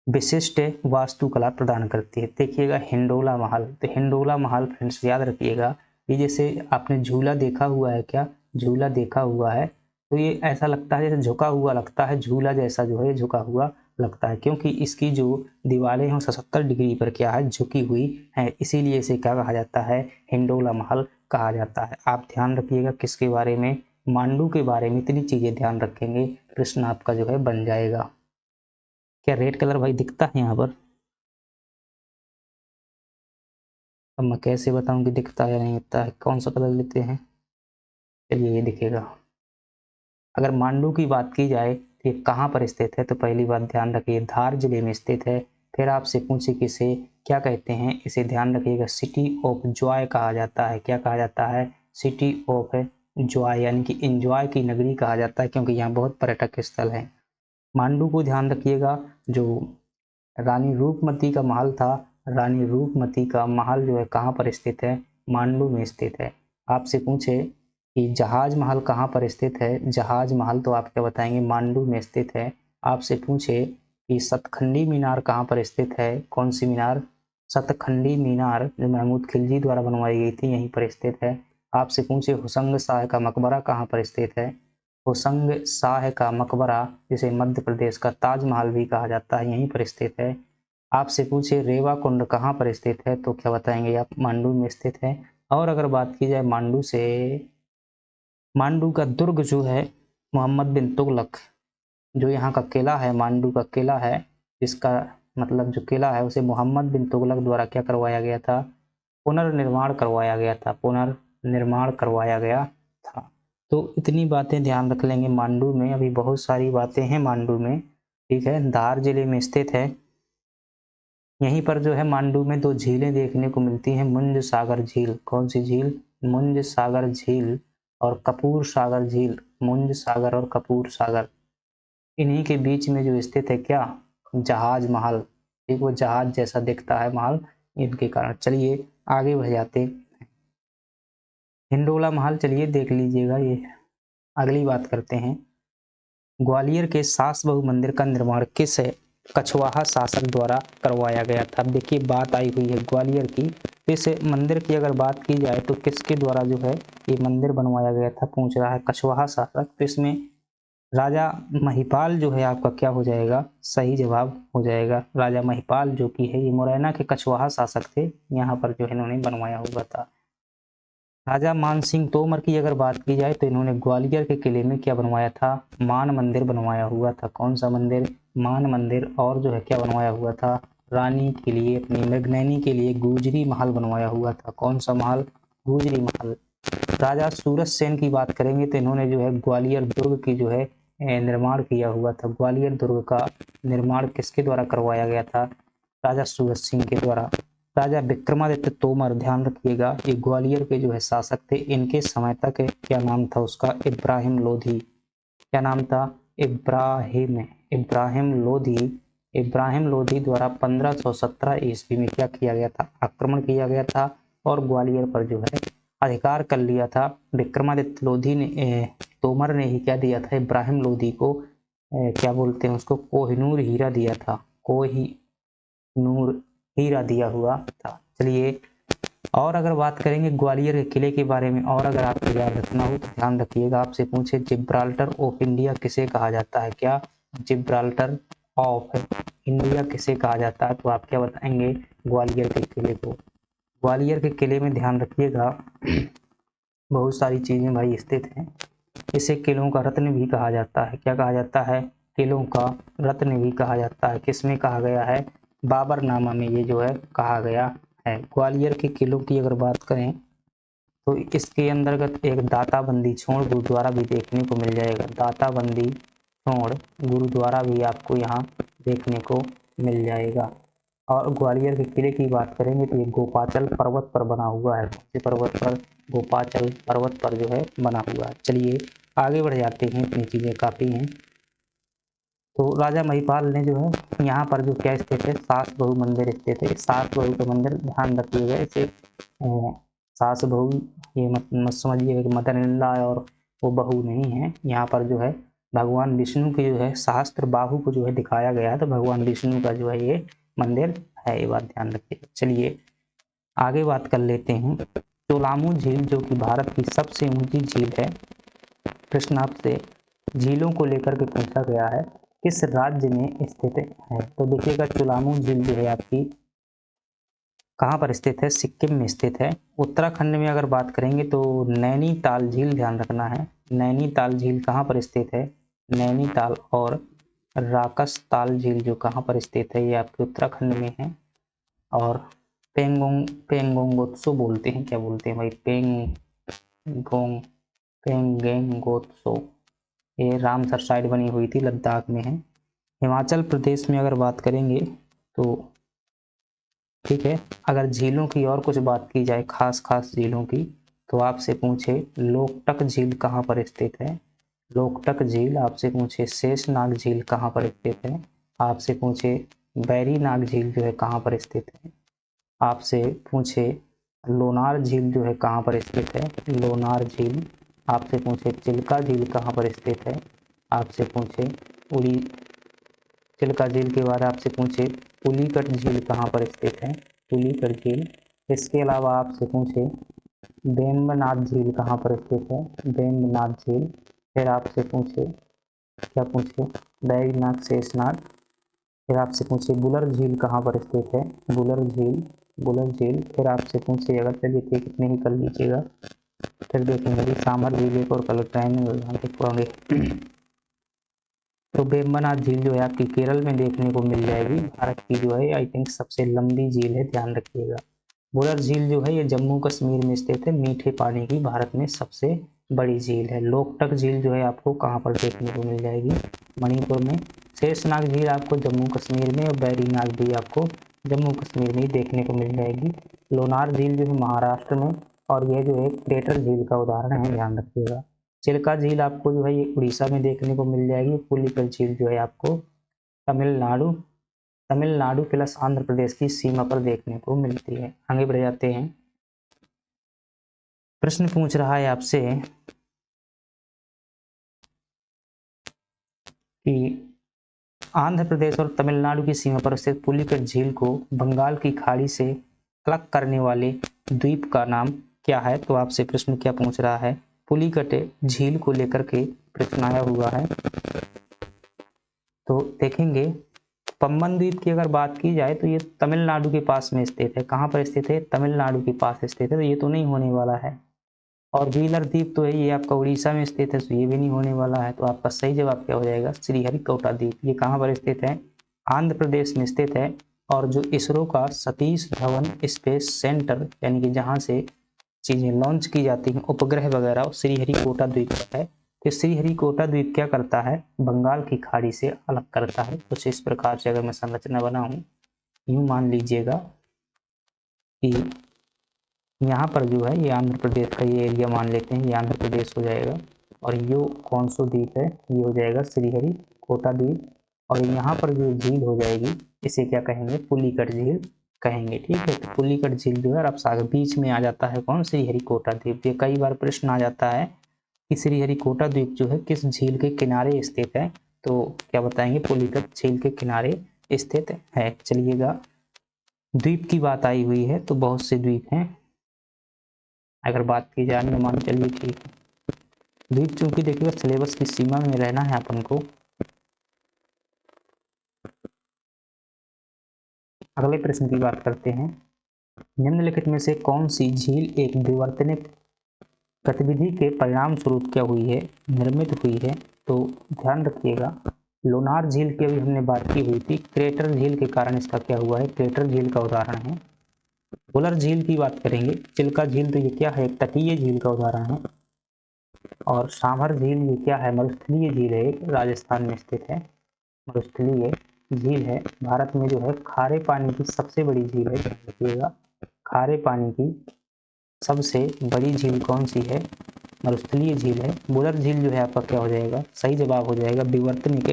विशिष्ट वास्तुकला प्रदान करती है। देखिएगा हिंडोला महल, तो हिंडोला महल फ्रेंड्स याद रखिएगा, ये जैसे आपने झूला देखा हुआ है, क्या झूला देखा हुआ है, तो ये ऐसा लगता है जैसे झुका हुआ लगता है, झूला जैसा जो है झुका हुआ लगता है, क्योंकि इसकी जो दीवारें हैं 77 डिग्री पर क्या है, झुकी हुई है, इसीलिए इसे क्या कहा जाता है, हिंडोला महल कहा जाता है। आप ध्यान रखिएगा किसके बारे में, मांडू के बारे में, इतनी चीजें ध्यान रखेंगे प्रश्न आपका जो है बन जाएगा। क्या रेड कलर भाई दिखता है यहाँ पर, अब मैं कैसे बताऊं कि दिखता है या नहीं दिखता है, कौन सा कलर लेते हैं, चलिए ये दिखेगा। अगर मांडू की बात की जाए तो ये कहाँ पर स्थित है, तो पहली बात ध्यान रखिए धार जिले में स्थित है। फिर आपसे पूछे कि इसे क्या कहते हैं, इसे ध्यान रखिएगा सिटी ऑफ जॉय कहा जाता है। क्या कहा जाता है, सिटी ऑफ जॉय, यानी कि एंजॉय की नगरी कहा जाता है, क्योंकि यहाँ बहुत पर्यटक स्थल है। मांडू को ध्यान रखिएगा, जो रानी रूपमती का महल था, रानी रूपमती का महल जो है कहाँ पर स्थित है, मांडू में स्थित है। आपसे पूछे कि जहाज महल कहाँ पर स्थित है, जहाज महल तो आप क्या बताएंगे, मांडू में स्थित है। आपसे पूछे कि सतखंडी मीनार कहाँ पर स्थित है, कौन सी मीनार, सतखंडी मीनार जो महमूद खिलजी द्वारा बनवाई गई थी यहीं पर स्थित है। आपसे पूछे हुसंग शाह का मकबरा कहाँ पर स्थित है, हुसंग शाह का मकबरा जिसे मध्य प्रदेश का ताजमहल भी कहा जाता है यहीं पर स्थित है। आपसे पूछे रेवा कुंड कहाँ पर स्थित है, तो क्या बताएंगे आप, मांडू में स्थित है। और अगर बात की जाए मांडू से, मांडू का दुर्ग जो है मोहम्मद बिन तुगलक, जो यहाँ का किला है, मांडू का किला है, जिसका मतलब जो किला है उसे मोहम्मद बिन तुगलक द्वारा क्या करवाया गया था, पुनर्निर्माण करवाया गया था, पुनर्निर्माण करवाया गया था। तो इतनी बातें ध्यान रख लेंगे। मांडू में अभी बहुत सारी बातें हैं मांडू में, ठीक है, धार जिले में स्थित है। यहीं पर जो है मांडू में दो झीलें देखने को मिलती हैं, मुंज सागर झील। कौन सी झील, मुंज सागर झील और कपूर सागर झील, मुंज सागर और कपूर सागर। इन्हीं के बीच में जो स्थित है क्या, जहाज महल, एक वो जहाज जैसा दिखता है महल, इनके कारण। चलिए आगे बढ़ जाते। हिंडोला महल चलिए देख लीजिएगा, ये अगली बात करते हैं। ग्वालियर के सास बहू मंदिर का निर्माण किस कछवाहा शासक द्वारा करवाया गया था। अब देखिए बात आई हुई है ग्वालियर की, तो इस मंदिर की अगर बात की जाए तो किसके द्वारा जो है ये मंदिर बनवाया गया था, पूछ रहा है कछवाहा शासक। तो इसमें राजा महिपाल जो है आपका क्या हो जाएगा, सही जवाब हो जाएगा। राजा महिपाल जो कि है ये मुरैना के कछवाहा शासक थे, यहाँ पर जो है इन्होंने बनवाया हुआ था। राजा मान सिंह तोमर की अगर बात की जाए तो इन्होंने ग्वालियर के किले में क्या बनवाया था, मान मंदिर बनवाया हुआ था। कौन सा मंदिर, मान मंदिर। और जो है क्या बनवाया हुआ था, रानी के लिए, अपनी मृगनयनी के लिए गुजरी महल बनवाया हुआ था। कौन सा महल, गुजरी महल। राजा सूरज सेन की बात करेंगे तो इन्होंने जो है ग्वालियर दुर्ग की जो है निर्माण किया हुआ था। ग्वालियर दुर्ग का निर्माण किसके द्वारा करवाया गया था, राजा सूरज सिंह के द्वारा। राजा विक्रमादित्य तोमर, ध्यान रखिएगा, ये ग्वालियर के जो है शासक थे। इनके समय तक क्या नाम था उसका, इब्राहिम लोधी। क्या नाम था, इब्राहिम, इब्राहिम लोधी। इब्राहिम लोधी द्वारा 1517 ईस्वी में क्या किया गया था, आक्रमण किया गया था और ग्वालियर पर जो है अधिकार कर लिया था। विक्रमादित्य लोधी ने तोमर ने ही क्या दिया था, इब्राहिम लोधी को क्या बोलते हैं उसको, कोहिनूर हीरा दिया था, कोहिनूर हीरा दिया हुआ था। चलिए और अगर बात करेंगे ग्वालियर के किले के बारे में, और अगर आपको याद रखना हो तो ध्यान रखिएगा, आपसे पूछे जिब्राल्टर ऑफ इंडिया किसे कहा जाता है, क्या जिब्राल्टर ऑफ इंडिया किसे कहा जाता है, तो आप क्या बताएंगे, ग्वालियर के किले को। ग्वालियर के किले में ध्यान रखिएगा बहुत सारी चीजें भाई स्थित हैं। इसे किलों का रत्न भी कहा जाता है। क्या कहा जाता है, किलों का रत्न भी कहा जाता है। किसमें कहा गया है, बाबरनामा में ये जो है कहा गया है। ग्वालियर के किलों की अगर बात करें तो इसके अंतर्गत एक दाताबंदी छोड़ गुरुद्वारा भी देखने को मिल जाएगा। दाताबंदी छोड़ गुरुद्वारा भी आपको यहाँ देखने को मिल जाएगा। और ग्वालियर के किले की बात करेंगे तो ये गोपाचल पर्वत पर बना हुआ है। इस पर्वत पर, गोपाचल पर्वत पर जो है बना हुआ है। चलिए आगे बढ़ जाते हैं, इतनी चीजें काफी हैं। तो राजा महिपाल ने जो है यहाँ पर जो क्या स्थित है, सास बहू मंदिर स्थित है। सास बहू का मंदिर ध्यान रखिएगा, इसे सास बहू ये मत समझिएगा कि मदर इन लॉ और वो बहू नहीं है। यहाँ पर जो है भगवान विष्णु के जो है सहस्त्र बाहु को जो है दिखाया गया है, तो भगवान विष्णु का जो है ये मंदिर है, ये बात ध्यान रखिएगा। चलिए आगे बात कर लेते हैं। चोलामू झील जो कि भारत की सबसे ऊंची झील है, प्रश्न आपसे झीलों को लेकर के पूछा गया है, किस राज्य में स्थित है। तो देखिएगा चोलामू झील जो है आपकी कहाँ पर स्थित है, सिक्किम में स्थित है। उत्तराखंड में अगर बात करेंगे तो नैनीताल झील, ध्यान रखना है, नैनीताल झील कहाँ पर स्थित है, नैनीताल। और राकसताल झील जो कहाँ पर स्थित है, ये आपके उत्तराखंड में है। और पेंगोंगोत्सो बोलते हैं, क्या बोलते हैं भाई, पेंगोंगोत्सो, ये रामसर साइड बनी हुई थी, लद्दाख में है। हिमाचल प्रदेश में अगर बात करेंगे तो ठीक है, अगर झीलों की और कुछ बात की जाए, खास खास झीलों की, तो आपसे पूछे लोकटक झील कहाँ पर स्थित है, लोकटक झील। आपसे पूछे शेषनाग झील कहाँ पर स्थित है, आपसे पूछे बैरीनाग झील जो है कहाँ पर स्थित है, आपसे पूछे लोनार झील जो है कहाँ पर स्थित है, लोनार झील। आपसे पूछे चिल्का झील कहाँ पर स्थित है, आपसे पूछे उड़ी, चिल्का झील के बाद आपसे पूछे पुलिकट झील कहाँ पर स्थित है, पुलिकट झील। इसके अलावा आपसे पूछे बेम्बनाथ झील कहाँ पर स्थित है, बेम्बनाथ झील। फिर आपसे पूछे क्या पूछे, बैजनाथ, शेषनाग। फिर आपसे पूछे बुलर झील कहाँ पर स्थित है, बुलर झील, बुलर झील। फिर आपसे पूछे, अगर चलिए ठीक इतने ही कर लीजिएगा, फिर देखेंगे कि सामर झील एक और कल टाइम में तो वेम्बनाथ झील जो है आपकी केरल में देखने को मिल जाएगी। भारत की जो है आई थिंक सबसे लंबी झील है, ध्यान रखिएगा। बुलर झील जो है ये जम्मू कश्मीर में स्थित है, मीठे पानी की भारत में सबसे बड़ी झील है। लोकटक झील जो है आपको कहाँ पर देखने को मिल जाएगी, मणिपुर में। शेषनाग झील आपको जम्मू कश्मीर में, और बैरीनाग भी आपको जम्मू कश्मीर में ही देखने को मिल जाएगी। लोनार झील जो है महाराष्ट्र में, और यह जो है क्रेटर झील का उदाहरण है, ध्यान रखिएगा। चिल्का झील आपको जो है ये उड़ीसा में देखने को मिल जाएगी। पुलिकल झील जो है आपको तमिलनाडु प्लस आंध्र प्रदेश की सीमा पर देखने को मिलती है। आगे बढ़ जाते हैं। प्रश्न पूछ रहा है आपसे कि आंध्र प्रदेश और तमिलनाडु की सीमा पर स्थित पुलिकट झील को बंगाल की खाड़ी से अलग करने वाले द्वीप का नाम क्या है। तो आपसे प्रश्न क्या पूछ रहा है, पुलिकट झील को लेकर के प्रश्न आया हुआ है। तो देखेंगे पम्बन द्वीप की अगर बात की जाए तो ये तमिलनाडु के पास में स्थित है। कहाँ पर स्थित है, तमिलनाडु के पास स्थित है, तो ये तो नहीं होने वाला है। और व्हीलर द्वीप तो है ये आपका उड़ीसा में स्थित है, तो ये भी नहीं होने वाला है। तो आपका सही जवाब क्या हो जाएगा, श्रीहरिकोटा द्वीप। ये कहाँ पर स्थित है, आंध्र प्रदेश में स्थित है। और जो इसरो का सतीश धवन स्पेस सेंटर, यानी कि जहाँ से चीजें लॉन्च की जाती हैं, उपग्रह वगैरह, श्रीहरिकोटा द्वीप पर है। तो श्रीहरिकोटा द्वीप क्या करता है, बंगाल की खाड़ी से अलग करता है। कुछ इस प्रकार से अगर मैं संरचना बनाऊं, यूं मान लीजिएगा कि यहाँ पर जो है ये आंध्र प्रदेश का ये एरिया मान लेते हैं, ये आंध्र प्रदेश हो जाएगा। और ये कौन सा द्वीप है, ये हो जाएगा श्रीहरिकोटा द्वीप। और यहाँ पर जो झील हो जाएगी इसे क्या कहेंगे, पुलिकट झील कहेंगे। ठीक है, तो पुलिकट झील जो है अब सागर बीच में आ जाता है, कौन, श्रीहरिकोटा द्वीप। ये कई बार प्रश्न आ जाता है कि श्रीहरिकोटा द्वीप जो है किस झील के किनारे स्थित है। तो क्या बताएंगे, पुलिकट झील के किनारे स्थित है। चलिएगा, द्वीप की बात आई हुई है तो बहुत से द्वीप हैं। अगर बात की जाए अंडमान, चलिए ठीक है। द्वीप चूंकि देखिएगा सिलेबस की सीमा में रहना है अपन को। अगले प्रश्न की बात करते हैं। निम्नलिखित में से कौन सी झील एक विवर्तनिक गतिविधि के परिणाम स्वरूप क्या हुई है, निर्मित हुई है। तो ध्यान रखिएगा, लोनार झील की अभी हमने बात की हुई थी, क्रेटर झील के कारण इसका क्या हुआ है, क्रेटर झील का उदाहरण है। बुलर झील की बात करेंगे, चिल्का झील तो ये क्या है, तटीय झील का उदाहरण है। और सांभर झील ये क्या है, मरुस्थलीय झील है, राजस्थान में स्थित है, मरुस्थलीय झील है। भारत में जो है खारे पानी की सबसे बड़ी झील है, ध्यान रखिएगा। खारे पानी की सबसे बड़ी झील कौन सी है, मरुस्थलीय झील है। बुलर झील जो है आपका क्या हो जाएगा, सही जवाब हो जाएगा विवर्तनिक।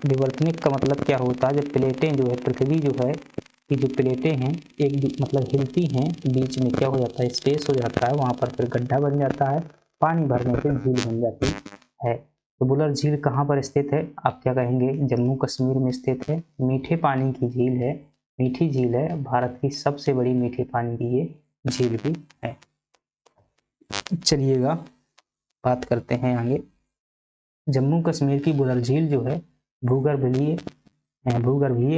विवर्तनिक का मतलब क्या होता है, जब प्लेटें जो है, पृथ्वी जो है कि जो प्लेटें हैं एक मतलब हिलती हैं, बीच में क्या हो जाता है, स्पेस हो जाता है, वहां पर फिर गड्ढा बन जाता है, पानी भरने से झील बन जाती है। तो बुलर झील कहाँ पर स्थित है, आप क्या कहेंगे, जम्मू कश्मीर में स्थित है। मीठे पानी की झील है, मीठी झील है, भारत की सबसे बड़ी मीठे पानी की ये झील भी है। चलिएगा बात करते हैं आगे। जम्मू कश्मीर की बुलर झील जो है भूगर्भीय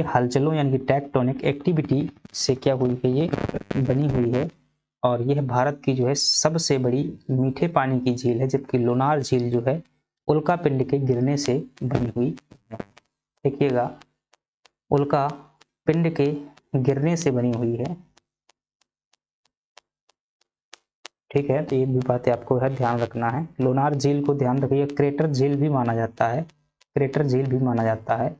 हलचलों यानी कि टेक्टोनिक एक्टिविटी से क्या हुई है, ये बनी हुई है। और यह भारत की जो है सबसे बड़ी मीठे पानी की झील है, जबकि लोनार झील जो है उल्का पिंड के गिरने से बनी हुई है। देखिएगा, उल्का पिंड के गिरने से बनी हुई है। ठीक है, तो ये भी बातें आपको है ध्यान रखना है। लोनार झील को ध्यान रखिए, क्रेटर झील भी माना जाता है, क्रेटर झील भी माना जाता है,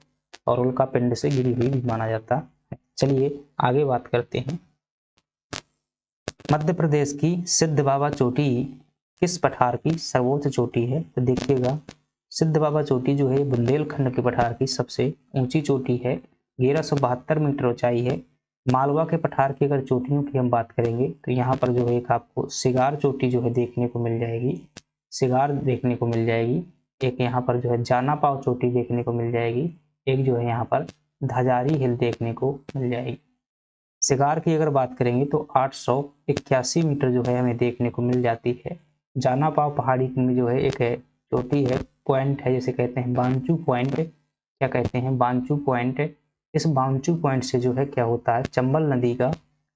और उल्का पिंड से गिरी हुई भी माना जाता है। चलिए आगे बात करते हैं। मध्य प्रदेश की सिद्ध बाबा चोटी किस पठार की सर्वोच्च चोटी है। तो देखिएगा, सिद्ध बाबा चोटी जो है बुंदेलखंड के पठार की सबसे ऊंची चोटी है, 1172 मीटर ऊंचाई है। मालवा के पठार की अगर चोटियों की हम बात करेंगे तो यहाँ पर जो है एक आपको सिगार चोटी जो है देखने को मिल जाएगी, सिगार देखने को मिल जाएगी। एक यहाँ पर जो है जाना पाव चोटी देखने को मिल जाएगी, एक जो है यहाँ पर धजारी हिल देखने को मिल जाएगी। सिगार की अगर बात करेंगे तो 881 मीटर जो है हमें देखने को मिल जाती है। जाना पाव पहाड़ी में जो है एक है चोटी है, पॉइंट है, जैसे कहते हैं बांचू पॉइंट, क्या कहते हैं, बांचू पॉइंट। इस बांचू पॉइंट से जो है क्या होता है, चंबल नदी का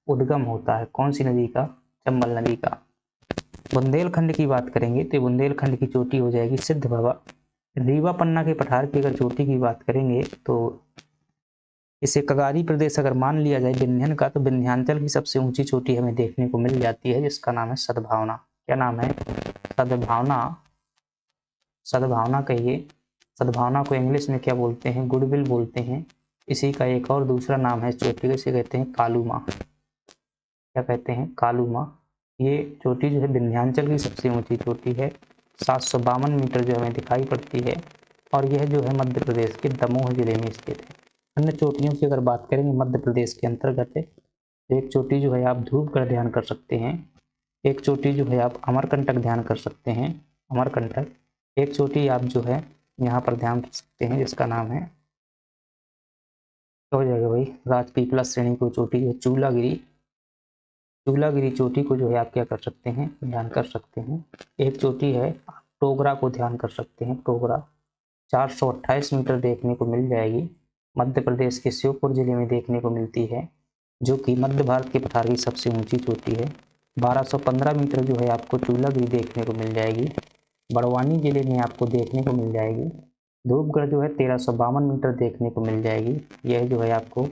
उद्गम होता है। कौन सी नदी का, चंबल नदी का। बुंदेलखंड की बात करेंगे तो बुंदेलखंड की चोटी हो जाएगी सिद्ध बाबा रीवा पन्ना के पठार की अगर चोटी की बात करेंगे तो इसे कगारी प्रदेश अगर मान लिया जाए विंध्यन का, तो विंध्याचल की सबसे ऊंची चोटी हमें देखने को मिल जाती है, जिसका नाम है सद्भावना। क्या नाम है? सद्भावना। सद्भावना कहिए। सद्भावना को इंग्लिश में क्या बोलते हैं? गुडविल बोलते हैं। इसी का एक और दूसरा नाम है चोटी, इसे कहते हैं कालूमा। क्या कहते हैं? कालूमा। ये चोटी जो है विंध्याचल की सबसे ऊंची चोटी है, 752 मीटर जो हमें दिखाई पड़ती है, और यह जो है मध्य प्रदेश के दमोह जिले में स्थित है। अन्य चोटियों की अगर बात करेंगे मध्य प्रदेश के अंतर्गत है, तो एक चोटी जो है आप धूपगढ़ ध्यान कर सकते हैं, एक चोटी जो है आप अमरकंटक ध्यान कर सकते हैं, अमरकंटक। एक चोटी आप जो है यहाँ पर ध्यान कर सकते हैं, जिसका नाम है, हो जाएगा भाई, राजपीपला श्रेणी को चोटी है चूलागिरी। चूलागिरी चोटी को जो है आप क्या कर सकते हैं? ध्यान कर सकते हैं। एक चोटी है टोगरा को ध्यान कर सकते हैं, टोगरा 428 मीटर देखने को मिल जाएगी, मध्य प्रदेश के श्योपुर जिले में देखने को मिलती है, जो कि मध्य भारत के पठार की सबसे ऊंची चोटी है। 1215 मीटर जो है आपको चूलागिरी देखने को मिल जाएगी, बड़वानी जिले में आपको देखने को मिल जाएगी। धूपगढ़ जो है 1352 मीटर देखने को मिल जाएगी, यह जो है आपको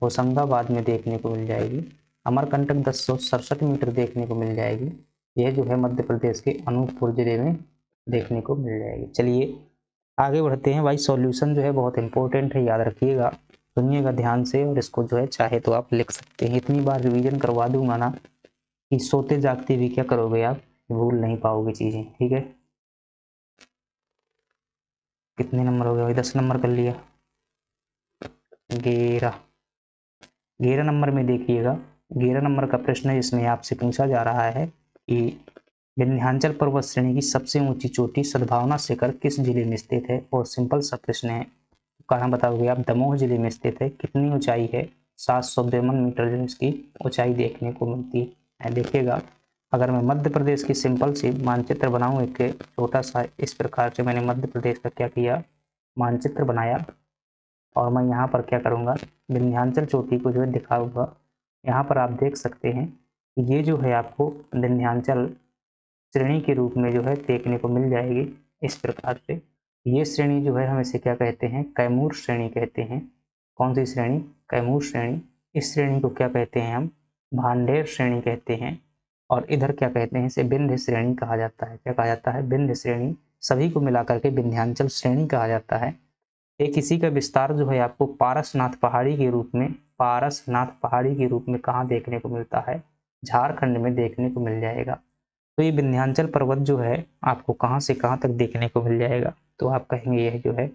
होशंगाबाद में देखने को मिल जाएगी। अमरकंटक 1067 मीटर देखने को मिल जाएगी, यह जो है मध्य प्रदेश के अनूपपुर जिले में देखने को मिल जाएगी। चलिए आगे बढ़ते हैं भाई। सॉल्यूशन जो है बहुत इंपॉर्टेंट है, याद रखिएगा, सुनिएगा ध्यान से, और इसको जो है चाहे तो आप लिख सकते हैं। इतनी बार रिवीजन करवा दूंगा ना कि सोते जागते भी क्या करोगे आप, भूल नहीं पाओगे चीजें। ठीक है, कितने नंबर हो गया भाई? 10 नंबर कर लिया। 11 11 नंबर में देखिएगा, 11 नंबर का प्रश्न है, इसमें आपसे पूछा जा रहा है कि विंध्याचल पर्वत श्रेणी की सबसे ऊंची चोटी सद्भावना शिखर किस जिले में स्थित है? और सिंपल सा प्रश्न है, कहाँ बताओगे आप? दमोह जिले में स्थित है। कितनी ऊंचाई है? 752 मीटर जो इसकी ऊंचाई देखने को मिलती है। देखिएगा, अगर मैं मध्य प्रदेश की सिंपल सी मानचित्र बनाऊं, एक छोटा सा, इस प्रकार से मैंने मध्य प्रदेश का क्या किया, मानचित्र बनाया, और मैं यहाँ पर क्या करूँगा, विंध्याचल चोटी को जो है दिखाऊंगा। यहाँ पर आप देख सकते हैं कि ये जो है आपको विंध्याचल श्रेणी के रूप में जो है देखने को मिल जाएगी, इस प्रकार से। ये श्रेणी जो है हम इसे क्या कहते हैं? कैमूर श्रेणी कहते हैं। कौन सी श्रेणी? कैमूर श्रेणी। इस श्रेणी को क्या कहते हैं हम? भांडेर श्रेणी कहते हैं। और इधर क्या कहते हैं? इसे विंध्य श्रेणी कहा जाता है। क्या कहा जाता है? विंध्य श्रेणी। सभी को मिलाकर के विंध्याचल श्रेणी कहा जाता है। एक इसी का विस्तार जो है आपको पारसनाथ पहाड़ी के रूप में, पारसनाथ पहाड़ी के रूप में कहाँ देखने को मिलता है? झारखंड में देखने को मिल जाएगा। तो ये विंध्याचल पर्वत जो है आपको कहाँ से कहाँ तक देखने को मिल जाएगा? तो आप कहेंगे यह जो है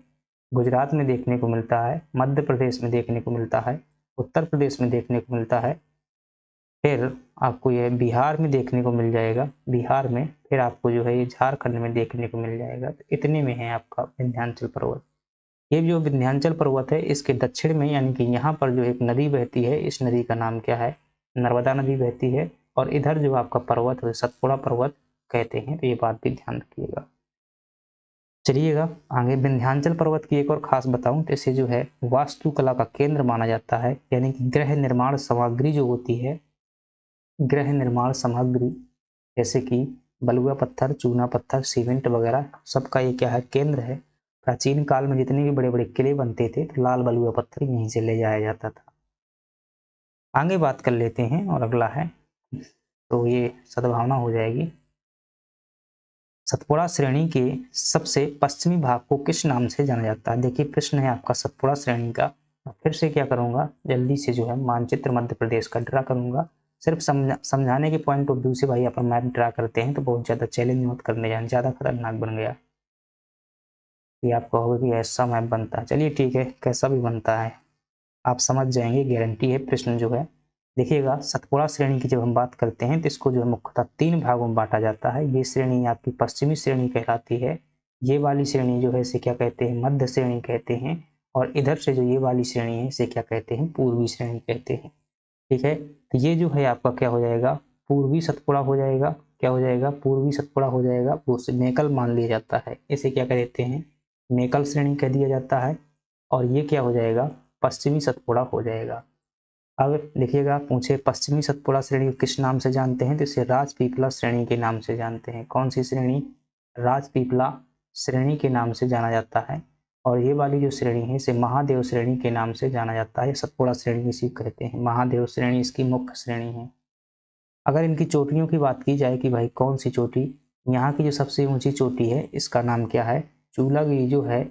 गुजरात में देखने को मिलता है, मध्य प्रदेश में देखने को मिलता है, उत्तर प्रदेश में देखने को मिलता है, फिर आपको यह बिहार में देखने को मिल जाएगा, बिहार में, फिर आपको जो है ये झारखंड में देखने को मिल जाएगा। तो इतने में है आपका विंध्याचल पर्वत। ये जो विंध्याचल पर्वत है, इसके दक्षिण में यानी कि यहाँ पर जो एक नदी बहती है, इस नदी का नाम क्या है? नर्मदा नदी बहती है। और इधर जो आपका पर्वत है सतपुड़ा पर्वत कहते हैं, तो ये बात भी ध्यान रखिएगा। चलिएगा आगे, विंध्याचल पर्वत की एक और खास बताऊं तो इसे जो है वास्तुकला का केंद्र माना जाता है, यानी कि गृह निर्माण सामग्री जो होती है, गृह निर्माण सामग्री जैसे कि बलुआ पत्थर, चूना पत्थर, सीमेंट वगैरह, सबका ये क्या है? केंद्र है। प्राचीन काल में जितने भी बड़े बड़े किले बनते थे, तो लाल बलुआ पत्थर यहीं से ले जाया जाता था। आगे बात कर लेते हैं, और अगला है, तो ये सद्भावना हो जाएगी। सतपुड़ा श्रेणी के सबसे पश्चिमी भाग को किस नाम से जाना जाता है? देखिए प्रश्न है आपका सतपुड़ा श्रेणी का। फिर से क्या करूंगा, जल्दी से जो है मानचित्र मध्य प्रदेश का ड्रा करूंगा। सिर्फ समझाने के पॉइंट ऑफ व्यू से भाई अपन मैप ड्रा करते हैं, तो बहुत ज्यादा चैलेंज मत करने जाए, ज्यादा खतरनाक बन गया कि आप कहोगे कि ऐसा मैप बनता है। चलिए ठीक है, कैसा भी बनता है आप समझ जाएंगे, गारंटी है। प्रश्न जो है देखिएगा, सतपुड़ा श्रेणी की जब हम बात करते हैं तो इसको जो है मुख्यतः 3 भागों में बांटा जाता है। ये श्रेणी आपकी पश्चिमी श्रेणी कहलाती है, ये वाली श्रेणी जो है इसे क्या कहते हैं? मध्य श्रेणी कहते हैं। और इधर से जो ये वाली श्रेणी है इसे क्या कहते हैं? पूर्वी श्रेणी कहते हैं। ठीक है, तो ये जो है आपका क्या हो जाएगा? पूर्वी सतपुड़ा हो जाएगा। क्या हो जाएगा? पूर्वी सतपुड़ा हो जाएगा। वो मेकल मान लिया जाता है, इसे क्या कहते हैं? मेकल श्रेणी कह दिया जाता है। और ये क्या हो जाएगा? पश्चिमी सतपुड़ा हो जाएगा। अब देखिएगा, पूछे पश्चिमी सतपुड़ा श्रेणी को किस नाम से जानते हैं? तो इसे राजपीपला श्रेणी के नाम से जानते हैं। कौन सी श्रेणी? राजपीपला श्रेणी के नाम से जाना जाता है, और ये वाली जो श्रेणी है इसे महादेव श्रेणी के नाम से जाना जाता है। सतपुड़ा श्रेणी इसी कहते हैं, महादेव श्रेणी इसकी मुख्य श्रेणी है। अगर इनकी चोटियों की बात की जाए कि भाई कौन सी चोटी, यहाँ की जो सबसे ऊंची चोटी है इसका नाम क्या है, चूलागिरी जो है,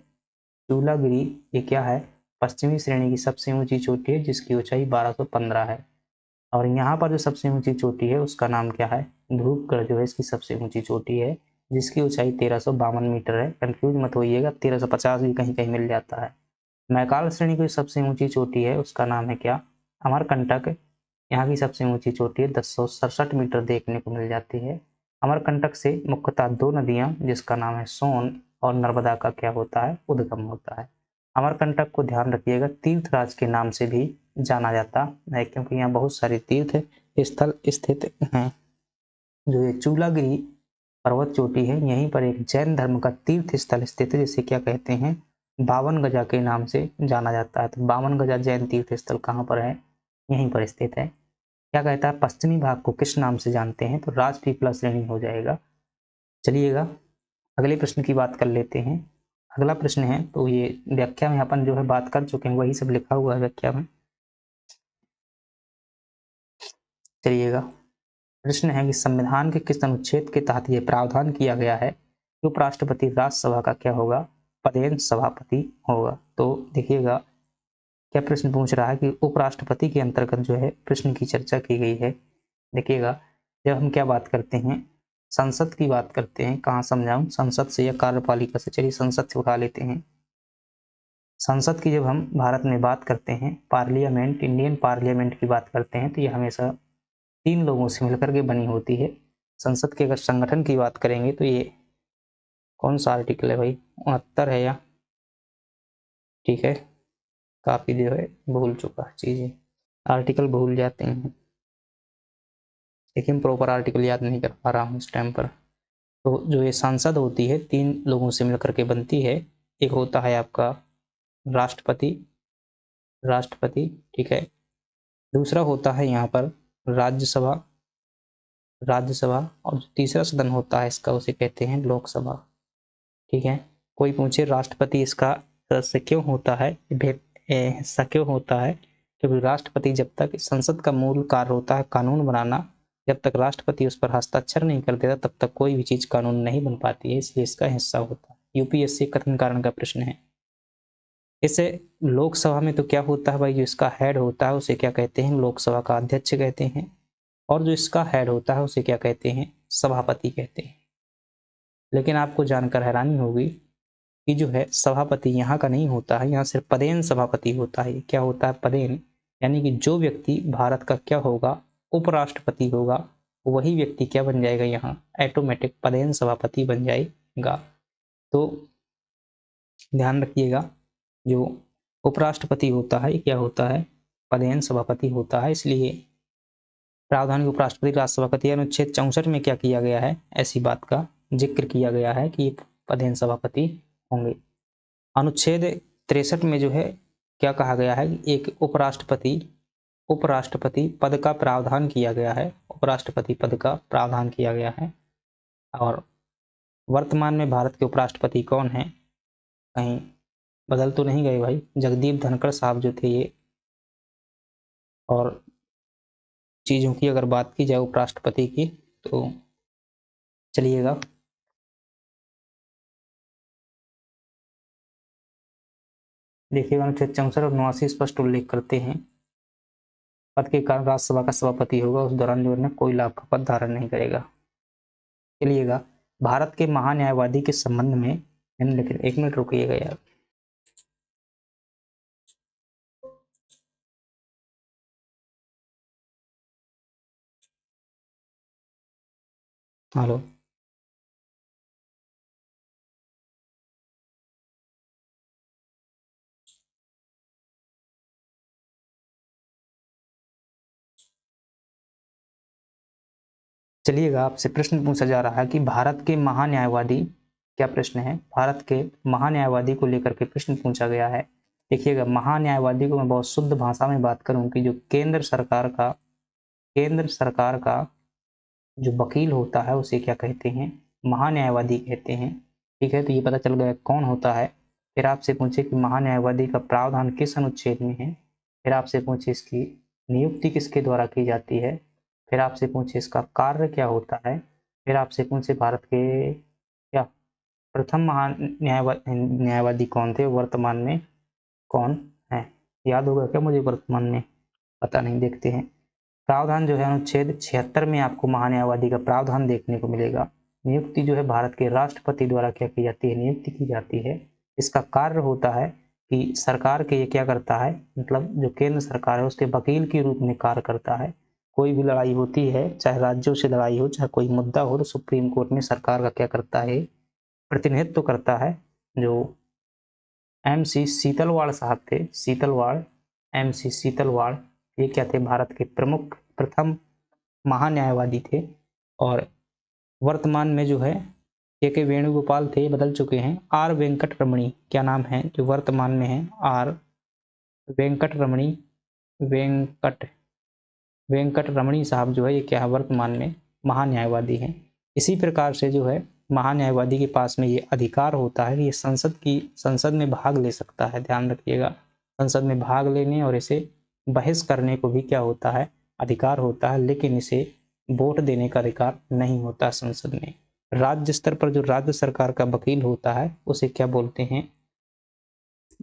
चूलागिरी ये क्या है, पश्चिमी श्रेणी की सबसे ऊंची चोटी है जिसकी ऊंचाई 1215 है। और यहाँ पर जो सबसे ऊंची चोटी है उसका नाम क्या है, ध्रुवगढ़ जो है इसकी सबसे ऊंची चोटी है जिसकी ऊंचाई 1352 मीटर है। कंफ्यूज मत होइएगा, 1350 भी कहीं कहीं मिल जाता है। मैकाल श्रेणी की सबसे ऊंची चोटी है उसका नाम है क्या, अमरकंटक। यहाँ की सबसे ऊंची चोटी है 1067 मीटर देखने को मिल जाती है। अमरकंटक से मुख्यतः दो नदियां जिसका नाम है सोन और नर्मदा का क्या होता है, उद्गम होता है। अमरकंटक को ध्यान रखिएगा तीर्थराज के नाम से भी जाना जाता है क्योंकि यहाँ बहुत सारे तीर्थ स्थल स्थित हैं। जो ये चूलागिरी पर्वत चोटी है यहीं पर एक जैन धर्म का तीर्थ स्थल स्थित है जिसे क्या कहते हैं, 52 गजा के नाम से जाना जाता है। तो 52 गजा जैन तीर्थ स्थल कहाँ पर है, यहीं पर स्थित है। क्या कहता है, पश्चिमी भाग को किस नाम से जानते हैं, तो राजपीपला श्रेणी हो जाएगा। चलिएगा अगले प्रश्न की बात कर लेते हैं। अगला प्रश्न है, तो ये व्याख्या में अपन जो है बात कर चुके हैं, वही सब लिखा हुआ है व्याख्या में। चलिएगा प्रश्न है कि संविधान के किस अनुच्छेद के तहत यह प्रावधान किया गया है कि उपराष्ट्रपति राज्यसभा का क्या होगा, पदेन सभापति होगा। तो देखिएगा क्या प्रश्न पूछ रहा है कि उपराष्ट्रपति के अंतर्गत जो है प्रश्न की चर्चा की गई है। देखिएगा जब हम क्या बात करते हैं, संसद की बात करते हैं, कहाँ समझाऊं, संसद से या कार्यपालिका से, चलिए संसद से उठा लेते हैं। संसद की जब हम भारत में बात करते हैं, पार्लियामेंट, इंडियन पार्लियामेंट की बात करते हैं, तो ये हमेशा 3 लोगों से मिलकर के बनी होती है। संसद के अगर संगठन की बात करेंगे तो ये कौन सा आर्टिकल है भाई, 69 है या, ठीक है, काफ़ी जो है भूल चुका है चीज़ें, आर्टिकल भूल जाते हैं, लेकिन प्रॉपर आर्टिकल याद नहीं कर पा रहा हूँ इस टाइम पर। तो जो ये संसद होती है 3 लोगों से मिलकर के बनती है। एक होता है आपका राष्ट्रपति, राष्ट्रपति, ठीक है। दूसरा होता है यहाँ पर राज्यसभा, राज्यसभा, और जो तीसरा सदन होता है इसका उसे कहते हैं लोकसभा, ठीक है। कोई पूछे राष्ट्रपति इसका सदस्य क्यों होता है, हिस्सा क्यों होता है, क्योंकि राष्ट्रपति जब तक, संसद का मूल कार्य होता है कानून बनाना, जब तक राष्ट्रपति उस पर हस्ताक्षर नहीं कर देता तब तक कोई भी चीज कानून नहीं बन पाती है, इसलिए इसका हिस्सा होता है। यूपीएससी कथन कारण का प्रश्न है। इसे लोकसभा में तो क्या होता है भाई, जो इसका हेड होता है उसे क्या कहते हैं, लोकसभा का अध्यक्ष कहते हैं, और जो इसका हेड होता है उसे क्या कहते हैं, सभापति कहते हैं। लेकिन आपको जानकर हैरानी होगी कि जो है सभापति यहाँ का नहीं होता है, यहाँ सिर्फ पदेन सभापति होता है। क्या होता है, पदेन, यानी कि जो व्यक्ति भारत का क्या होगा, उपराष्ट्रपति होगा, वही व्यक्ति क्या बन जाएगा, यहाँ ऑटोमेटिक पदेन सभापति बन जाएगा। तो ध्यान रखिएगा जो उपराष्ट्रपति होता है क्या होता है, पदेन सभापति होता है। इसलिए प्रावधान के उपराष्ट्रपति राष्ट्रपति अनुच्छेद 64 में क्या किया गया है, ऐसी बात का जिक्र किया गया है कि पदेन सभापति होंगे। अनुच्छेद 63 में जो है क्या कहा गया है, एक उपराष्ट्रपति, उपराष्ट्रपति पद का प्रावधान किया गया है, उपराष्ट्रपति पद का प्रावधान किया गया है। और वर्तमान में भारत के उपराष्ट्रपति कौन है, कहीं बदल तो नहीं गए भाई, जगदीप धनखड़ साहब जो थे ये। और चीज़ों की अगर बात की जाए उपराष्ट्रपति की, तो चलिएगा देखिएगा अनुच्छेद 64 और 89 स्पष्ट उल्लेख करते हैं पद के कारण राज्यसभा का सभापति होगा, उस दौरान जो है कोई लाभ का पद धारण नहीं करेगा। चलिएगा भारत के महान्यायवादी के संबंध में, लेकिन 1 मिनट रुकिएगा यार। हेलो, चलिएगा आपसे प्रश्न पूछा जा रहा है कि भारत के महान्यायवादी, क्या प्रश्न है, भारत के महान्यायवादी को लेकर के प्रश्न पूछा गया है। देखिएगा महान्यायवादी को मैं बहुत शुद्ध भाषा में बात करूं कि जो केंद्र सरकार का, केंद्र सरकार का जो वकील होता है उसे क्या कहते हैं, महान्यायवादी कहते हैं। ठीक है, तो ये पता चल गया कौन होता है। फिर आपसे पूछे कि महान्यायवादी का प्रावधान किस अनुच्छेद में है। फिर आपसे पूछे इसकी नियुक्ति किसके द्वारा की जाती है। फिर आपसे पूछे इसका कार्य क्या होता है। फिर आपसे पूछे भारत के क्या प्रथम न्यायवादी कौन थे, वर्तमान में कौन है। याद होगा क्या मुझे वर्तमान में, पता नहीं, देखते हैं। प्रावधान जो है अनुच्छेद 76 में आपको महान्यायवादी का प्रावधान देखने को मिलेगा। नियुक्ति जो है भारत के राष्ट्रपति द्वारा क्या की जाती है, नियुक्ति की जाती है। इसका कार्य होता है कि सरकार के ये क्या करता है, मतलब जो केंद्र सरकार है उसके वकील के रूप में कार्य करता है। कोई भी लड़ाई होती है, चाहे राज्यों से लड़ाई हो, चाहे कोई मुद्दा हो, तो सुप्रीम कोर्ट में सरकार का क्या करता है, प्रतिनिधित्व करता है। जो MC शीतलवाड़ साहब थे, शीतलवाड़, MC शीतलवाड़, ये क्या थे, भारत के प्रमुख प्रथम महान्यायवादी थे। और वर्तमान में जो है के वेणुगोपाल थे, बदल चुके हैं। R वेंकट रमणी क्या नाम है जो वर्तमान में है, R वेंकट रमणी, वेंकट वेंकट रमणी साहब जो है ये क्या है, वर्तमान में महान्यायवादी हैं। इसी प्रकार से जो है महान्यायवादी के पास में ये अधिकार होता है कि ये संसद में भाग ले सकता है। ध्यान रखिएगा, संसद में भाग लेने और इसे बहस करने को भी क्या होता है, अधिकार होता है, लेकिन इसे वोट देने का अधिकार नहीं होता संसद में। राज्य स्तर पर जो राज्य सरकार का वकील होता है उसे क्या बोलते हैं,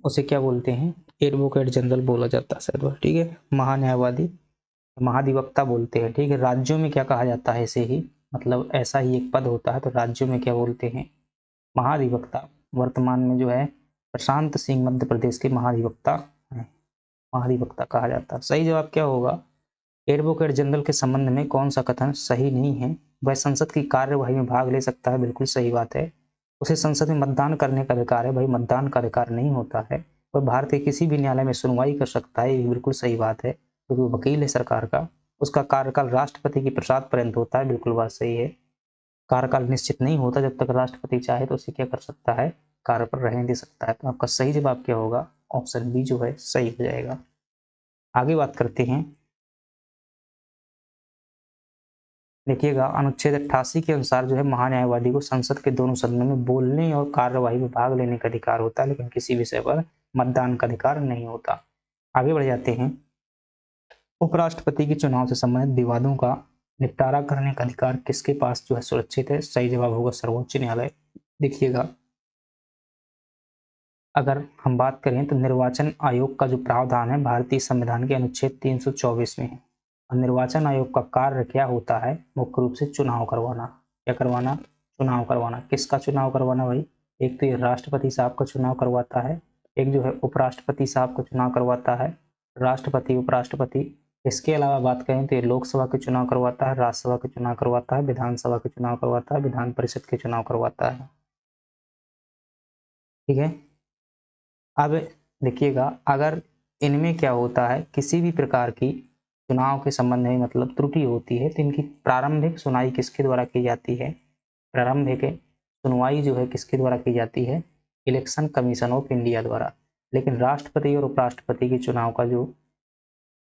उसे क्या बोलते हैं, एडवोकेट जनरल बोला जाता है सर, ठीक है। महान्यायवादी महाधिवक्ता बोलते हैं, ठीक है। राज्यों में क्या कहा जाता है, इसे ही, मतलब ऐसा ही एक पद होता है, तो राज्यों में क्या बोलते हैं, महाधिवक्ता। वर्तमान में जो है प्रशांत सिंह मध्य प्रदेश के महाधिवक्ता हैं, महाधिवक्ता कहा जाता है। सही जवाब क्या होगा, एडवोकेट जनरल के संबंध में कौन सा कथन सही नहीं है। वह संसद की कार्यवाही में भाग ले सकता है, बिल्कुल सही बात है। उसे संसद में मतदान करने का अधिकार है, भाई मतदान का अधिकार नहीं होता है। वह भारत के किसी भी न्यायालय में सुनवाई कर सकता है, ये बिल्कुल सही बात है, क्योंकि वो वकील है सरकार का। उसका कार्यकाल राष्ट्रपति की प्रसाद पर्यंत होता है, बिल्कुल बात सही है। कार्यकाल निश्चित नहीं होता, जब तक राष्ट्रपति चाहे तो उसे क्या कर सकता है, कार्य पर रहने दे सकता है। तो आपका सही जवाब क्या होगा, ऑप्शन बी जो है सही हो जाएगा। आगे बात करते हैं, देखिएगा अनुच्छेद 88 के अनुसार जो है महान्यायवादी को संसद के दोनों सदनों में बोलने और कार्यवाही में भाग लेने का अधिकार होता है, लेकिन किसी विषय पर मतदान का अधिकार नहीं होता। आगे बढ़ जाते हैं, उपराष्ट्रपति के चुनाव से संबंधित विवादों का निपटारा करने का अधिकार किसके पास जो है सुरक्षित है। सही जवाब होगा सर्वोच्च न्यायालय। देखिएगा, अगर हम बात करें तो निर्वाचन आयोग का जो प्रावधान है भारतीय संविधान के अनुच्छेद 324 में है। और निर्वाचन आयोग का कार्य क्या होता है, मुख्य रूप से चुनाव करवाना। क्या करवाना, चुनाव करवाना। किसका चुनाव करवाना भाई, एक तो ये राष्ट्रपति साहब का चुनाव करवाता है, एक जो है उपराष्ट्रपति साहब का चुनाव करवाता है, राष्ट्रपति उपराष्ट्रपति। इसके अलावा बात करें तो ये लोकसभा के चुनाव करवाता है, राज्यसभा के चुनाव करवाता है, विधानसभा के चुनाव करवाता है, विधान परिषद के चुनाव करवाता है, ठीक है। अब देखिएगा, अगर इनमें क्या होता है, किसी भी प्रकार की चुनाव के संबंध में मतलब त्रुटि होती है, तो इनकी प्रारंभिक सुनवाई किसके द्वारा की जाती है, प्रारंभिक सुनवाई जो है किसके द्वारा की जाती है, इलेक्शन कमीशन ऑफ इंडिया द्वारा। लेकिन राष्ट्रपति और उपराष्ट्रपति के चुनाव का जो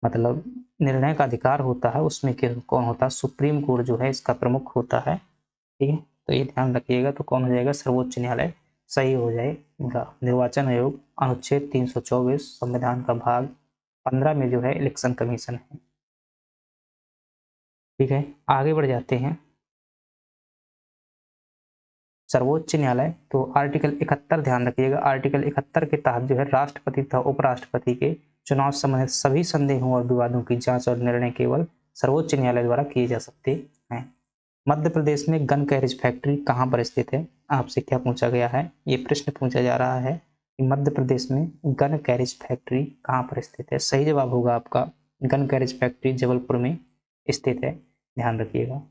मतलब निर्णय का अधिकार होता है, उसमें कौन होता है, सुप्रीम कोर्ट जो है इसका प्रमुख होता है, ठीक है। तो ये ध्यान रखिएगा, तो कौन हो जाएगा, सर्वोच्च न्यायालय सही हो जाएगा। निर्वाचन आयोग अनुच्छेद 324 संविधान का भाग 15 में जो है इलेक्शन कमीशन है, ठीक है। आगे बढ़ जाते हैं, सर्वोच्च न्यायालय, तो आर्टिकल 71 ध्यान रखिएगा, आर्टिकल 71 के तहत जो है राष्ट्रपति तथा उपराष्ट्रपति के चुनाव संबंधित सभी संदेहों और विवादों की जांच और निर्णय केवल सर्वोच्च न्यायालय द्वारा किए जा सकते हैं। मध्य प्रदेश में गन कैरेज फैक्ट्री कहाँ पर स्थित है, आपसे क्या पूछा गया है, ये प्रश्न पूछा जा रहा है कि मध्य प्रदेश में गन कैरेज फैक्ट्री कहाँ पर स्थित है। सही जवाब होगा आपका गन कैरेज फैक्ट्री जबलपुर में स्थित है, ध्यान रखिएगा।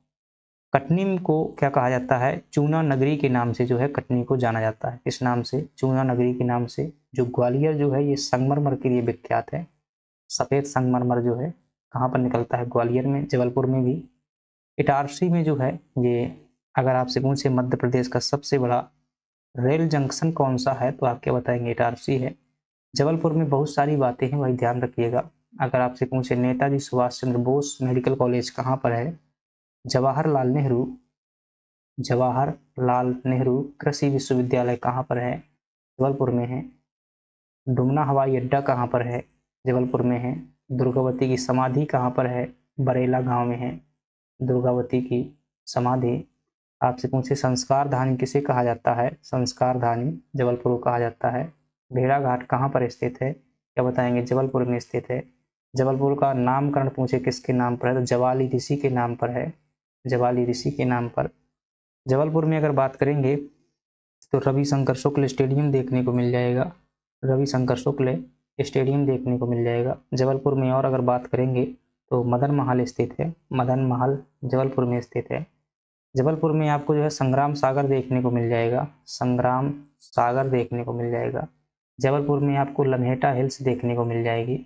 कटनी को क्या कहा जाता है, चूना नगरी के नाम से जो है कटनी को जाना जाता है। किस नाम से, चूना नगरी के नाम से। जो ग्वालियर जो है ये संगमरमर के लिए विख्यात है, सफेद संगमरमर जो है कहाँ पर निकलता है, ग्वालियर में, जबलपुर में भी। इटारसी में जो है ये, अगर आपसे पूछे मध्य प्रदेश का सबसे बड़ा रेल जंक्शन कौन सा है, तो आप क्या बताएंगे, इटारसी है। जबलपुर में बहुत सारी बातें हैं भाई, ध्यान रखिएगा। अगर आपसे पूछे नेताजी सुभाष चंद्र बोस मेडिकल कॉलेज कहाँ पर है, जवाहरलाल नेहरू जवाहरलाल नेहरू कृषि विश्वविद्यालय कहाँ पर है? जबलपुर में है। डुमना हवाई अड्डा कहाँ पर है? जबलपुर में है। दुर्गावती की समाधि कहाँ पर है? बरेला गांव में है दुर्गावती की समाधि। आपसे पूछे संस्कार धानी किसे कहा जाता है? संस्कार धानी जबलपुर को कहा जाता है। भेड़ाघाट कहाँ पर स्थित है? क्या बताएंगे? जबलपुर में स्थित है। जबलपुर का नामकरण पूछे किसके नाम पर है? तो जवाली ऋषि के नाम पर है। जवाली ऋषि के नाम पर। जबलपुर में अगर बात करेंगे तो रविशंकर शुक्ल स्टेडियम देखने को मिल जाएगा। रविशंकर शुक्ल स्टेडियम देखने को मिल जाएगा जबलपुर में। और अगर बात करेंगे तो मदन महल स्थित है। मदन महल जबलपुर में स्थित है। जबलपुर में आपको जो है संग्राम सागर देखने को मिल जाएगा। संग्राम सागर देखने को मिल जाएगा। जबलपुर में आपको लम्हेटा हिल्स देखने को मिल जाएगी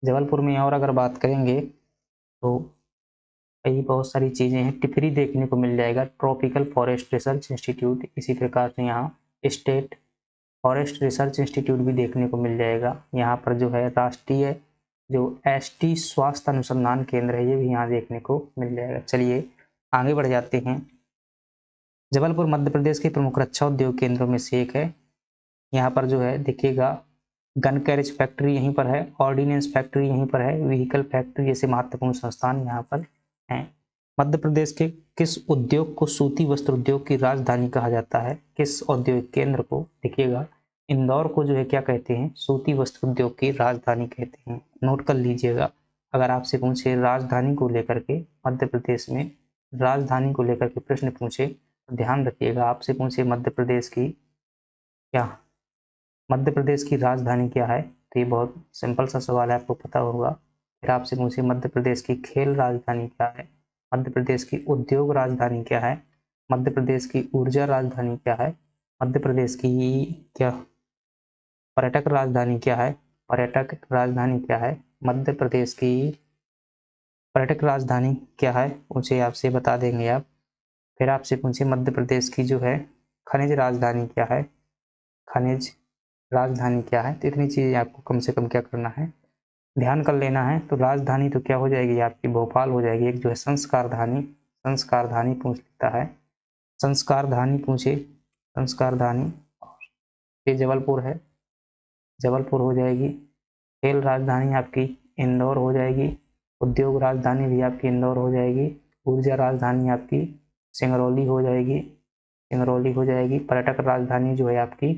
जबलपुर में। और अगर बात करेंगे तो कई बहुत सारी चीज़ें हैं। टिपरी देखने को मिल जाएगा, ट्रॉपिकल फॉरेस्ट रिसर्च इंस्टीट्यूट। इसी प्रकार से यहाँ स्टेट फॉरेस्ट रिसर्च इंस्टीट्यूट भी देखने को मिल जाएगा। यहाँ पर जो है राष्ट्रीय जो एसटी स्वास्थ्य अनुसंधान केंद्र है ये भी यहाँ देखने को मिल जाएगा। चलिए आगे बढ़ जाते हैं। जबलपुर मध्य प्रदेश के प्रमुख रक्षा उद्योग केंद्रों में से एक है। यहाँ पर जो है देखिएगा गन कैरेज फैक्ट्री यहीं पर है, ऑर्डिनेंस फैक्ट्री यहीं पर है, व्हीकल फैक्ट्री जैसे महत्वपूर्ण संस्थान यहाँ पर हैं। मध्य प्रदेश के किस उद्योग को सूती वस्त्र उद्योग की राजधानी कहा जाता है? किस औद्योगिक केंद्र को? देखिएगा इंदौर को जो है क्या कहते हैं? सूती वस्त्र उद्योग की राजधानी कहते हैं। नोट कर लीजिएगा। अगर आपसे पूछे राजधानी को लेकर के, मध्य प्रदेश में राजधानी को लेकर के प्रश्न पूछे तो ध्यान रखिएगा। आपसे पूछे मध्य प्रदेश की मध्य प्रदेश की राजधानी क्या है? तो ये बहुत सिंपल सा सवाल है, आपको पता होगा। फिर आपसे पूछे मध्य प्रदेश की खेल राजधानी क्या है? मध्य प्रदेश की उद्योग राजधानी क्या है? मध्य प्रदेश की ऊर्जा राजधानी क्या है? मध्य प्रदेश की क्या पर्यटक राजधानी क्या है? पर्यटक राजधानी क्या है? मध्य प्रदेश की पर्यटक राजधानी क्या है? उसे आपसे बता देंगे आप। फिर आपसे पूछे मध्य प्रदेश की जो है खनिज राजधानी क्या है? खनिज राजधानी क्या है? तो इतनी चीज़ें आपको कम से कम क्या करना है, ध्यान कर लेना है। तो राजधानी तो क्या हो जाएगी आपकी? भोपाल हो जाएगी। एक जो है संस्कार धानी पूछ लेता है। संस्कार धानी पूछे, संस्कार धानी ये जबलपुर है, जबलपुर हो जाएगी। खेल राजधानी आपकी इंदौर हो जाएगी। उद्योग राजधानी भी आपकी इंदौर हो जाएगी। ऊर्जा राजधानी आपकी सिंगरौली हो जाएगी, सिंगरौली हो जाएगी। पर्यटक राजधानी जो है आपकी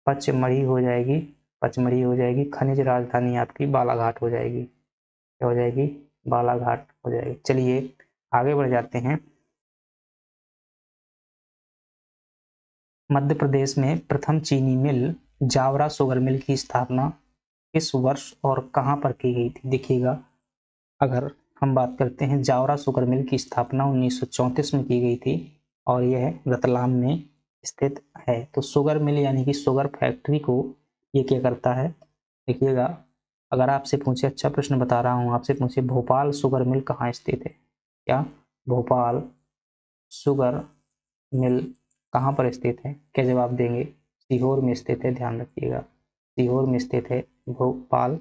पचमढ़ी हो जाएगी, पचमढ़ी हो जाएगी। खनिज राजधानी आपकी बालाघाट हो जाएगी। क्या हो जाएगी? बालाघाट हो जाएगी। चलिए आगे बढ़ जाते हैं। मध्य प्रदेश में प्रथम चीनी मिल जावरा शुगर मिल की स्थापना किस वर्ष और कहां पर की गई थी? देखिएगा अगर हम बात करते हैं जावरा शुगर मिल की स्थापना 1934 में की गई थी और यह रतलाम में स्थित है। तो शुगर मिल यानी कि शुगर फैक्ट्री को ये क्या करता है? देखिएगा अगर आपसे पूछे, अच्छा प्रश्न बता रहा हूँ, आपसे पूछे भोपाल शुगर मिल कहाँ स्थित है? क्या भोपाल शुगर मिल कहाँ पर स्थित है? क्या जवाब देंगे? सीहोर में स्थित है, ध्यान रखिएगा। सीहोर में स्थित है भोपाल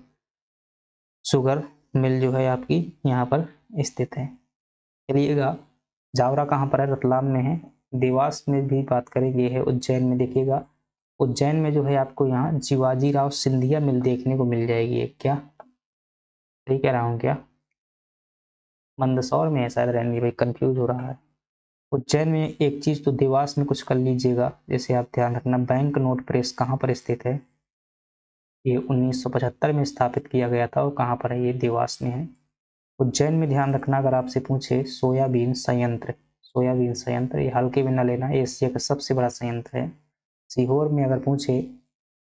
शुगर मिल जो है आपकी यहाँ पर स्थित है। चलिएगा जावरा कहाँ पर है? रतलाम में है। देवास में भी बात करेंगे है उज्जैन में। देखिएगा उज्जैन में जो है आपको यहाँ शिवाजी राव सिंधिया मिल देखने को मिल जाएगी। क्या सही कह रहा हूँ क्या? मंदसौर में है शायद, रहने भाई कंफ्यूज हो रहा है। उज्जैन में एक चीज तो देवास में कुछ कर लीजिएगा, जैसे आप ध्यान रखना बैंक नोट प्रेस कहाँ पर स्थित है? ये 1975 में स्थापित किया गया था और कहाँ पर है? ये देवास में है। उज्जैन में ध्यान रखना अगर आपसे पूछे सोयाबीन संयंत्र, सोयाबीन संयंत्र ये हल्के में न लेना, एशिया का सबसे बड़ा संयंत्र है। सीहोर में अगर पूछे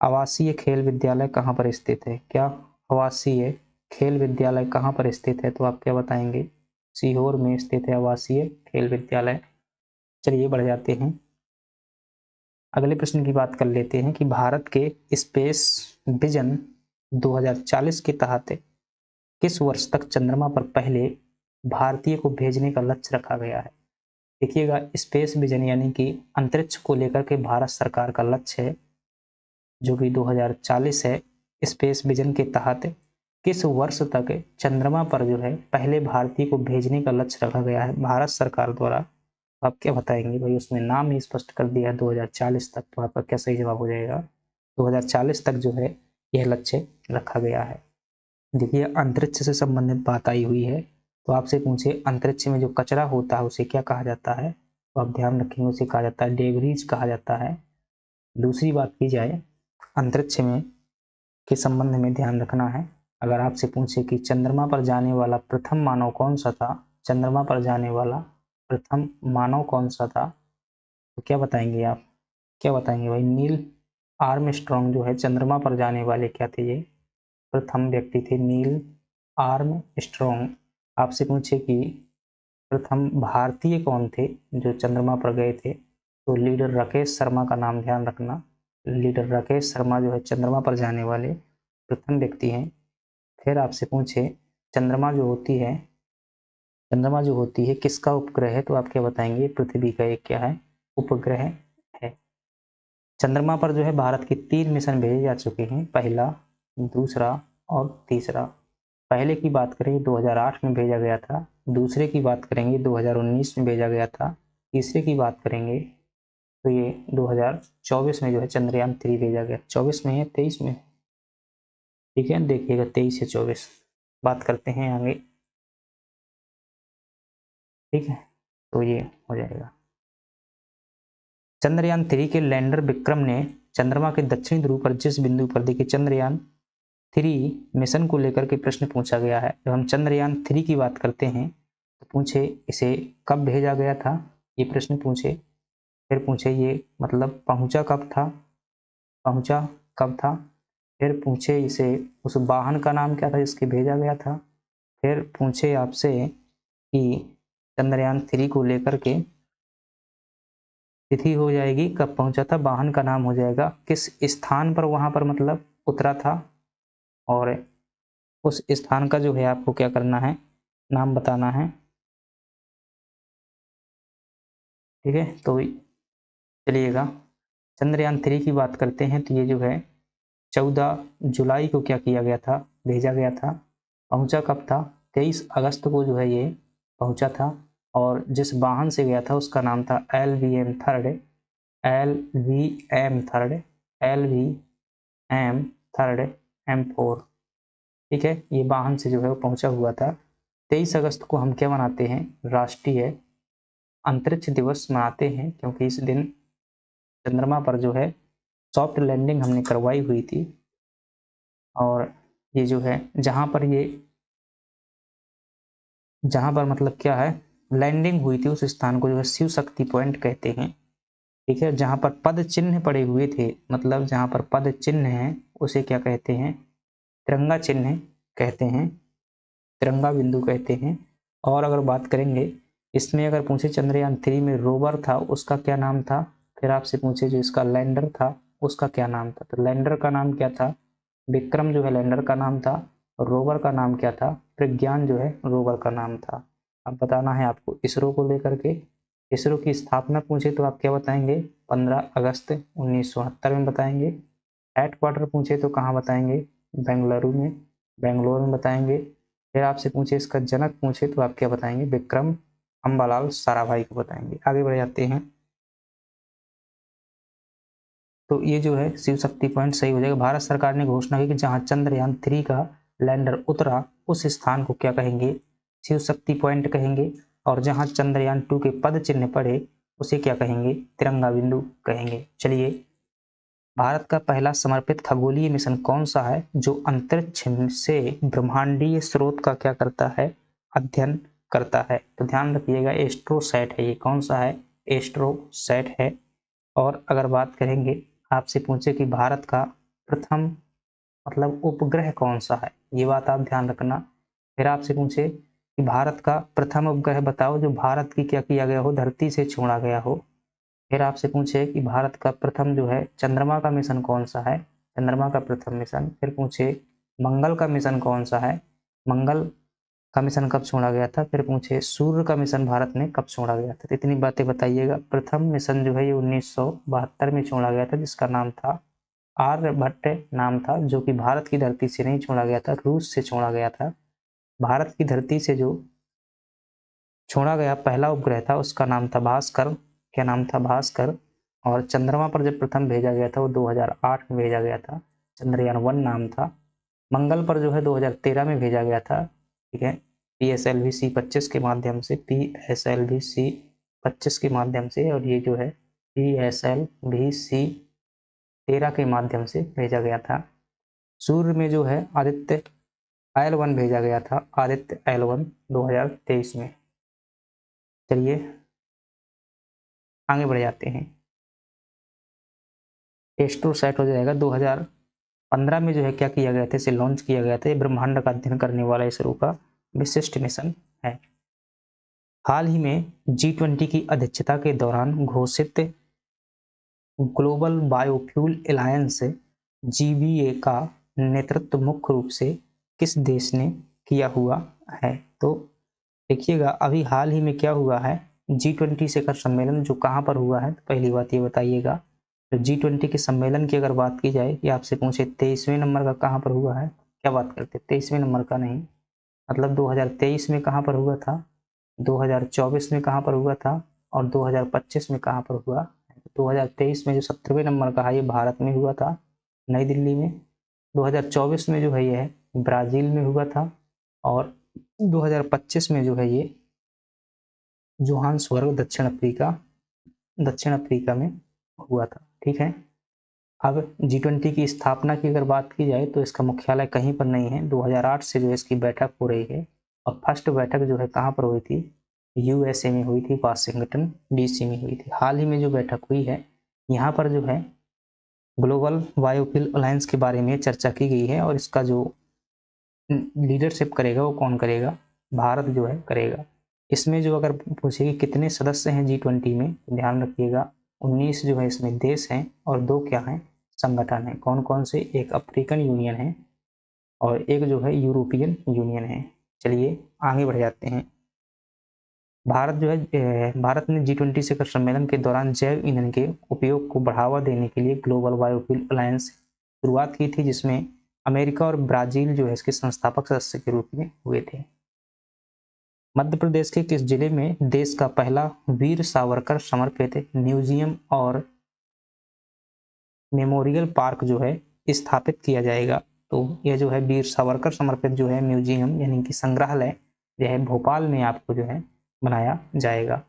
आवासीय खेल विद्यालय कहाँ पर स्थित है? क्या आवासीय खेल विद्यालय कहाँ पर स्थित है? तो आप क्या बताएंगे? सीहोर में स्थित है आवासीय खेल विद्यालय। चलिए बढ़ जाते हैं, अगले प्रश्न की बात कर लेते हैं कि भारत के स्पेस विजन 2040 के तहत किस वर्ष तक चंद्रमा पर पहले भारतीय को भेजने का लक्ष्य रखा गया है? देखिएगा स्पेस विजन यानी कि अंतरिक्ष को लेकर के भारत सरकार का लक्ष्य है जो कि 2040 है। स्पेस विजन के तहत किस वर्ष तक चंद्रमा पर जो है पहले भारतीय को भेजने का लक्ष्य रखा गया है भारत सरकार द्वारा? तो आप क्या बताएंगे भाई, उसमें नाम ही स्पष्ट कर दिया है 2040 तक, तो आपका क्या सही जवाब हो जाएगा? 2040 तक जो है यह लक्ष्य रखा गया है। देखिए अंतरिक्ष से संबंधित बात आई हुई है, तो आपसे पूछे अंतरिक्ष में जो कचरा होता है उसे क्या कहा जाता है, तो आप ध्यान रखेंगे उसे कहा जाता है डेब्रीज कहा जाता है। दूसरी बात की जाए अंतरिक्ष में के संबंध में ध्यान रखना है, अगर आपसे पूछे कि चंद्रमा पर जाने वाला प्रथम मानव कौन सा था, चंद्रमा पर जाने वाला प्रथम मानव कौन सा था, तो क्या बताएंगे आप? क्या बताएंगे भाई? नील आर्मस्ट्रॉन्ग जो है चंद्रमा पर जाने वाले क्या थे, ये प्रथम व्यक्ति थे नील आर्मस्ट्रॉन्ग। आपसे पूछे कि प्रथम भारतीय कौन थे जो चंद्रमा पर गए थे, तो लीडर राकेश शर्मा का नाम ध्यान रखना। लीडर राकेश शर्मा जो है चंद्रमा पर जाने वाले प्रथम व्यक्ति हैं। फिर आपसे पूछे चंद्रमा जो होती है, चंद्रमा जो होती है किसका उपग्रह है, तो आप क्या बताएंगे? पृथ्वी का एक क्या है? उपग्रह है। चंद्रमा पर जो है भारत के 3 मिशन भेजे जा चुके हैं, पहला, दूसरा और तीसरा। पहले की बात करें 2008 में भेजा गया था, दूसरे की बात करेंगे 2019 में भेजा गया था, तीसरे की बात करेंगे तो ये 2024 में जो है चंद्रयान 3 भेजा गया। 24 में है 23 में? ठीक है, देखिएगा 23 से 24 बात करते हैं आगे। ठीक है, तो ये हो जाएगा। चंद्रयान 3 के लैंडर विक्रम ने चंद्रमा के दक्षिणी ध्रुव पर जिस बिंदु पर, देखिए चंद्रयान 3 मिशन को लेकर के प्रश्न पूछा गया है। जब हम चंद्रयान 3 की बात करते हैं तो पूछे इसे कब भेजा गया था, ये प्रश्न पूछे। फिर पूछे ये मतलब पहुंचा कब था, पहुंचा कब था। फिर पूछे इसे उस वाहन का नाम क्या था जिसके भेजा गया था। फिर पूछे आपसे कि चंद्रयान 3 को लेकर के तिथि हो जाएगी कब पहुंचा था, वाहन का नाम हो जाएगा, किस स्थान पर वहां पर मतलब उतरा था, और उस स्थान का जो है आपको क्या करना है, नाम बताना है। ठीक है, तो चलिएगा चंद्रयान 3 की बात करते हैं, तो ये जो है 14 जुलाई को क्या किया गया था, भेजा गया था। पहुंचा कब था? 23 अगस्त को जो है ये पहुंचा था, और जिस वाहन से गया था उसका नाम था LVM-3, LVM-3, LVM-3 M4। ठीक है, ये वाहन से जो है वो पहुंचा हुआ था। 23 अगस्त को हम क्या मनाते हैं, राष्ट्रीय अंतरिक्ष दिवस मनाते हैं, क्योंकि इस दिन चंद्रमा पर जो है सॉफ्ट लैंडिंग हमने करवाई हुई थी। और ये जो है जहां पर मतलब क्या है लैंडिंग हुई थी, उस स्थान को जो है शिव शक्ति पॉइंट कहते हैं। ठीक है, जहां पर पद चिन्ह पड़े हुए थे, मतलब जहां पर पद चिन्ह है उसे क्या कहते हैं, तिरंगा चिन्ह कहते हैं, तिरंगा बिंदु कहते हैं। और अगर बात करेंगे इसमें, अगर पूछे चंद्रयान 3 में रोवर था उसका क्या नाम था, फिर आपसे पूछे जो इसका लैंडर था उसका क्या नाम था, तो लैंडर का नाम क्या था, विक्रम जो है लैंडर का नाम था, और रोवर का नाम क्या था, प्रज्ञान जो है रोवर का नाम था। अब बताना है आपको इसरो को लेकर के। इसरो की स्थापना पूछे तो आप क्या बताएंगे, 15 अगस्त 1969 में बताएंगे। हेडक्वार्टर पूछे तो कहाँ बताएंगे, बेंगलुरु में, बेंगलोर में बताएंगे। फिर आपसे पूछे इसका जनक पूछे तो आप क्या बताएंगे, विक्रम अम्बालाल साराभाई को बताएंगे। आगे बढ़ जाते हैं, तो ये जो है शिव शक्ति पॉइंट सही हो जाएगा। भारत सरकार ने घोषणा की कि जहां चंद्रयान 3 का लैंडर उतरा उस स्थान को क्या कहेंगे, शिव शक्ति पॉइंट कहेंगे। और जहां चंद्रयान 2 के पद चिन्ह पड़े उसे क्या कहेंगे, तिरंगा बिंदु कहेंगे। चलिए, भारत का पहला समर्पित खगोलीय मिशन कौन सा है जो अंतरिक्ष से ब्रह्मांडीय स्रोत का क्या करता है, अध्ययन करता है, तो ध्यान रखिएगा एस्ट्रोसैट है। ये कौन सा है, एस्ट्रोसैट है। और अगर बात करेंगे आपसे पूछे कि भारत का प्रथम मतलब उपग्रह कौन सा है, ये बात आप ध्यान रखना। फिर आपसे पूछे कि भारत का प्रथम उपग्रह बताओ जो भारत की क्या किया गया हो, धरती से छोड़ा गया हो। फिर आपसे पूछे कि भारत का प्रथम जो है चंद्रमा का मिशन कौन सा है, चंद्रमा का प्रथम मिशन। फिर पूछे मंगल का मिशन कौन सा है, मंगल का मिशन कब छोड़ा गया था। फिर पूछे सूर्य का मिशन भारत में कब छोड़ा गया था। तो इतनी बातें बताइएगा। प्रथम मिशन जो है ये 1972 में छोड़ा गया था, जिसका नाम था आर्यभट्ट नाम था, जो कि भारत की धरती से नहीं छोड़ा गया था, रूस से छोड़ा गया था। भारत की धरती से जो छोड़ा गया पहला उपग्रह था उसका नाम था भास्कर। क्या नाम था? भास्कर। और चंद्रमा पर जब प्रथम भेजा गया था वो 2008 में भेजा गया था, चंद्रयान-1 नाम था। मंगल पर जो है 2013 में भेजा गया था, ठीक है, PSLV-C-25 के माध्यम से, PSLV-C-25 के माध्यम से, और ये जो है PSLV-C-13 के माध्यम से भेजा गया था। सूर्य में जो है आदित्य L1 भेजा गया था, आदित्य L1 2023 में। चलिए आगे बढ़ जाते हैं। एस्ट्रोसैट हो जाएगा 2015 में, जो है क्या किया गया था, इसे लॉन्च किया गया था। ये ब्रह्मांड का अध्ययन करने वाला इसरो का विशिष्ट मिशन है। हाल ही में G20 की अध्यक्षता के दौरान घोषित ग्लोबल बायोफ्यूल अलायंस GBA का नेतृत्व मुख्य रूप से किस देश ने किया हुआ है? तो देखिएगा अभी हाल ही में क्या हुआ है, G20 शिखर सम्मेलन जो कहाँ पर हुआ है, तो पहली बात ये बताइएगा। तो G20 के सम्मेलन की अगर बात की जाए कि आपसे पूछे 23वें नंबर का कहाँ पर हुआ है, क्या बात करते, 23वें नंबर का नहीं, मतलब 2023 में कहाँ पर हुआ था, 2024 में कहाँ पर हुआ था, और 2025 में कहाँ पर हुआ। 2023 में जो 17वें नंबर का है ये भारत में हुआ था, नई दिल्ली में। 2024 में जो है ये ब्राजील में हुआ था, और 2025 में जो है ये जोहान्सबर्ग दक्षिण अफ्रीका में हुआ था, ठीक है। अब G20 की स्थापना की अगर बात की जाए तो इसका मुख्यालय कहीं पर नहीं है, 2008 से जो है इसकी बैठक हो रही है, और फर्स्ट बैठक जो है कहाँ पर हुई थी, USA में हुई थी, वाशिंगटन DC में हुई थी। हाल ही में जो बैठक हुई है यहाँ पर जो है ग्लोबल बायोफ्यूल अलायंस के बारे में चर्चा की गई है, और इसका जो लीडरशिप करेगा वो कौन करेगा, भारत जो है करेगा। इसमें जो अगर पूछे कि कितने सदस्य हैं G20 में, ध्यान रखिएगा 19 जो है इसमें देश हैं, और 2 क्या हैं, संगठन है। कौन कौन से? एक अफ्रीकन यूनियन है और एक जो है यूरोपियन यूनियन है। चलिए आगे बढ़ जाते हैं। भारत जो है भारत ने G20 शिखर सम्मेलन के दौरान जैव ईंधन के उपयोग को बढ़ावा देने के लिए ग्लोबल बायोफ्यूल अलायंस शुरुआत की थी, जिसमें अमेरिका और ब्राजील जो है इसके संस्थापक सदस्य के रूप में हुए थे। मध्य प्रदेश के किस जिले में देश का पहला वीर सावरकर समर्पित म्यूजियम और मेमोरियल पार्क जो है स्थापित किया जाएगा? तो यह जो है वीर सावरकर समर्पित जो है म्यूजियम यानी कि संग्रहालय जो है भोपाल में आपको जो है बनाया जाएगा।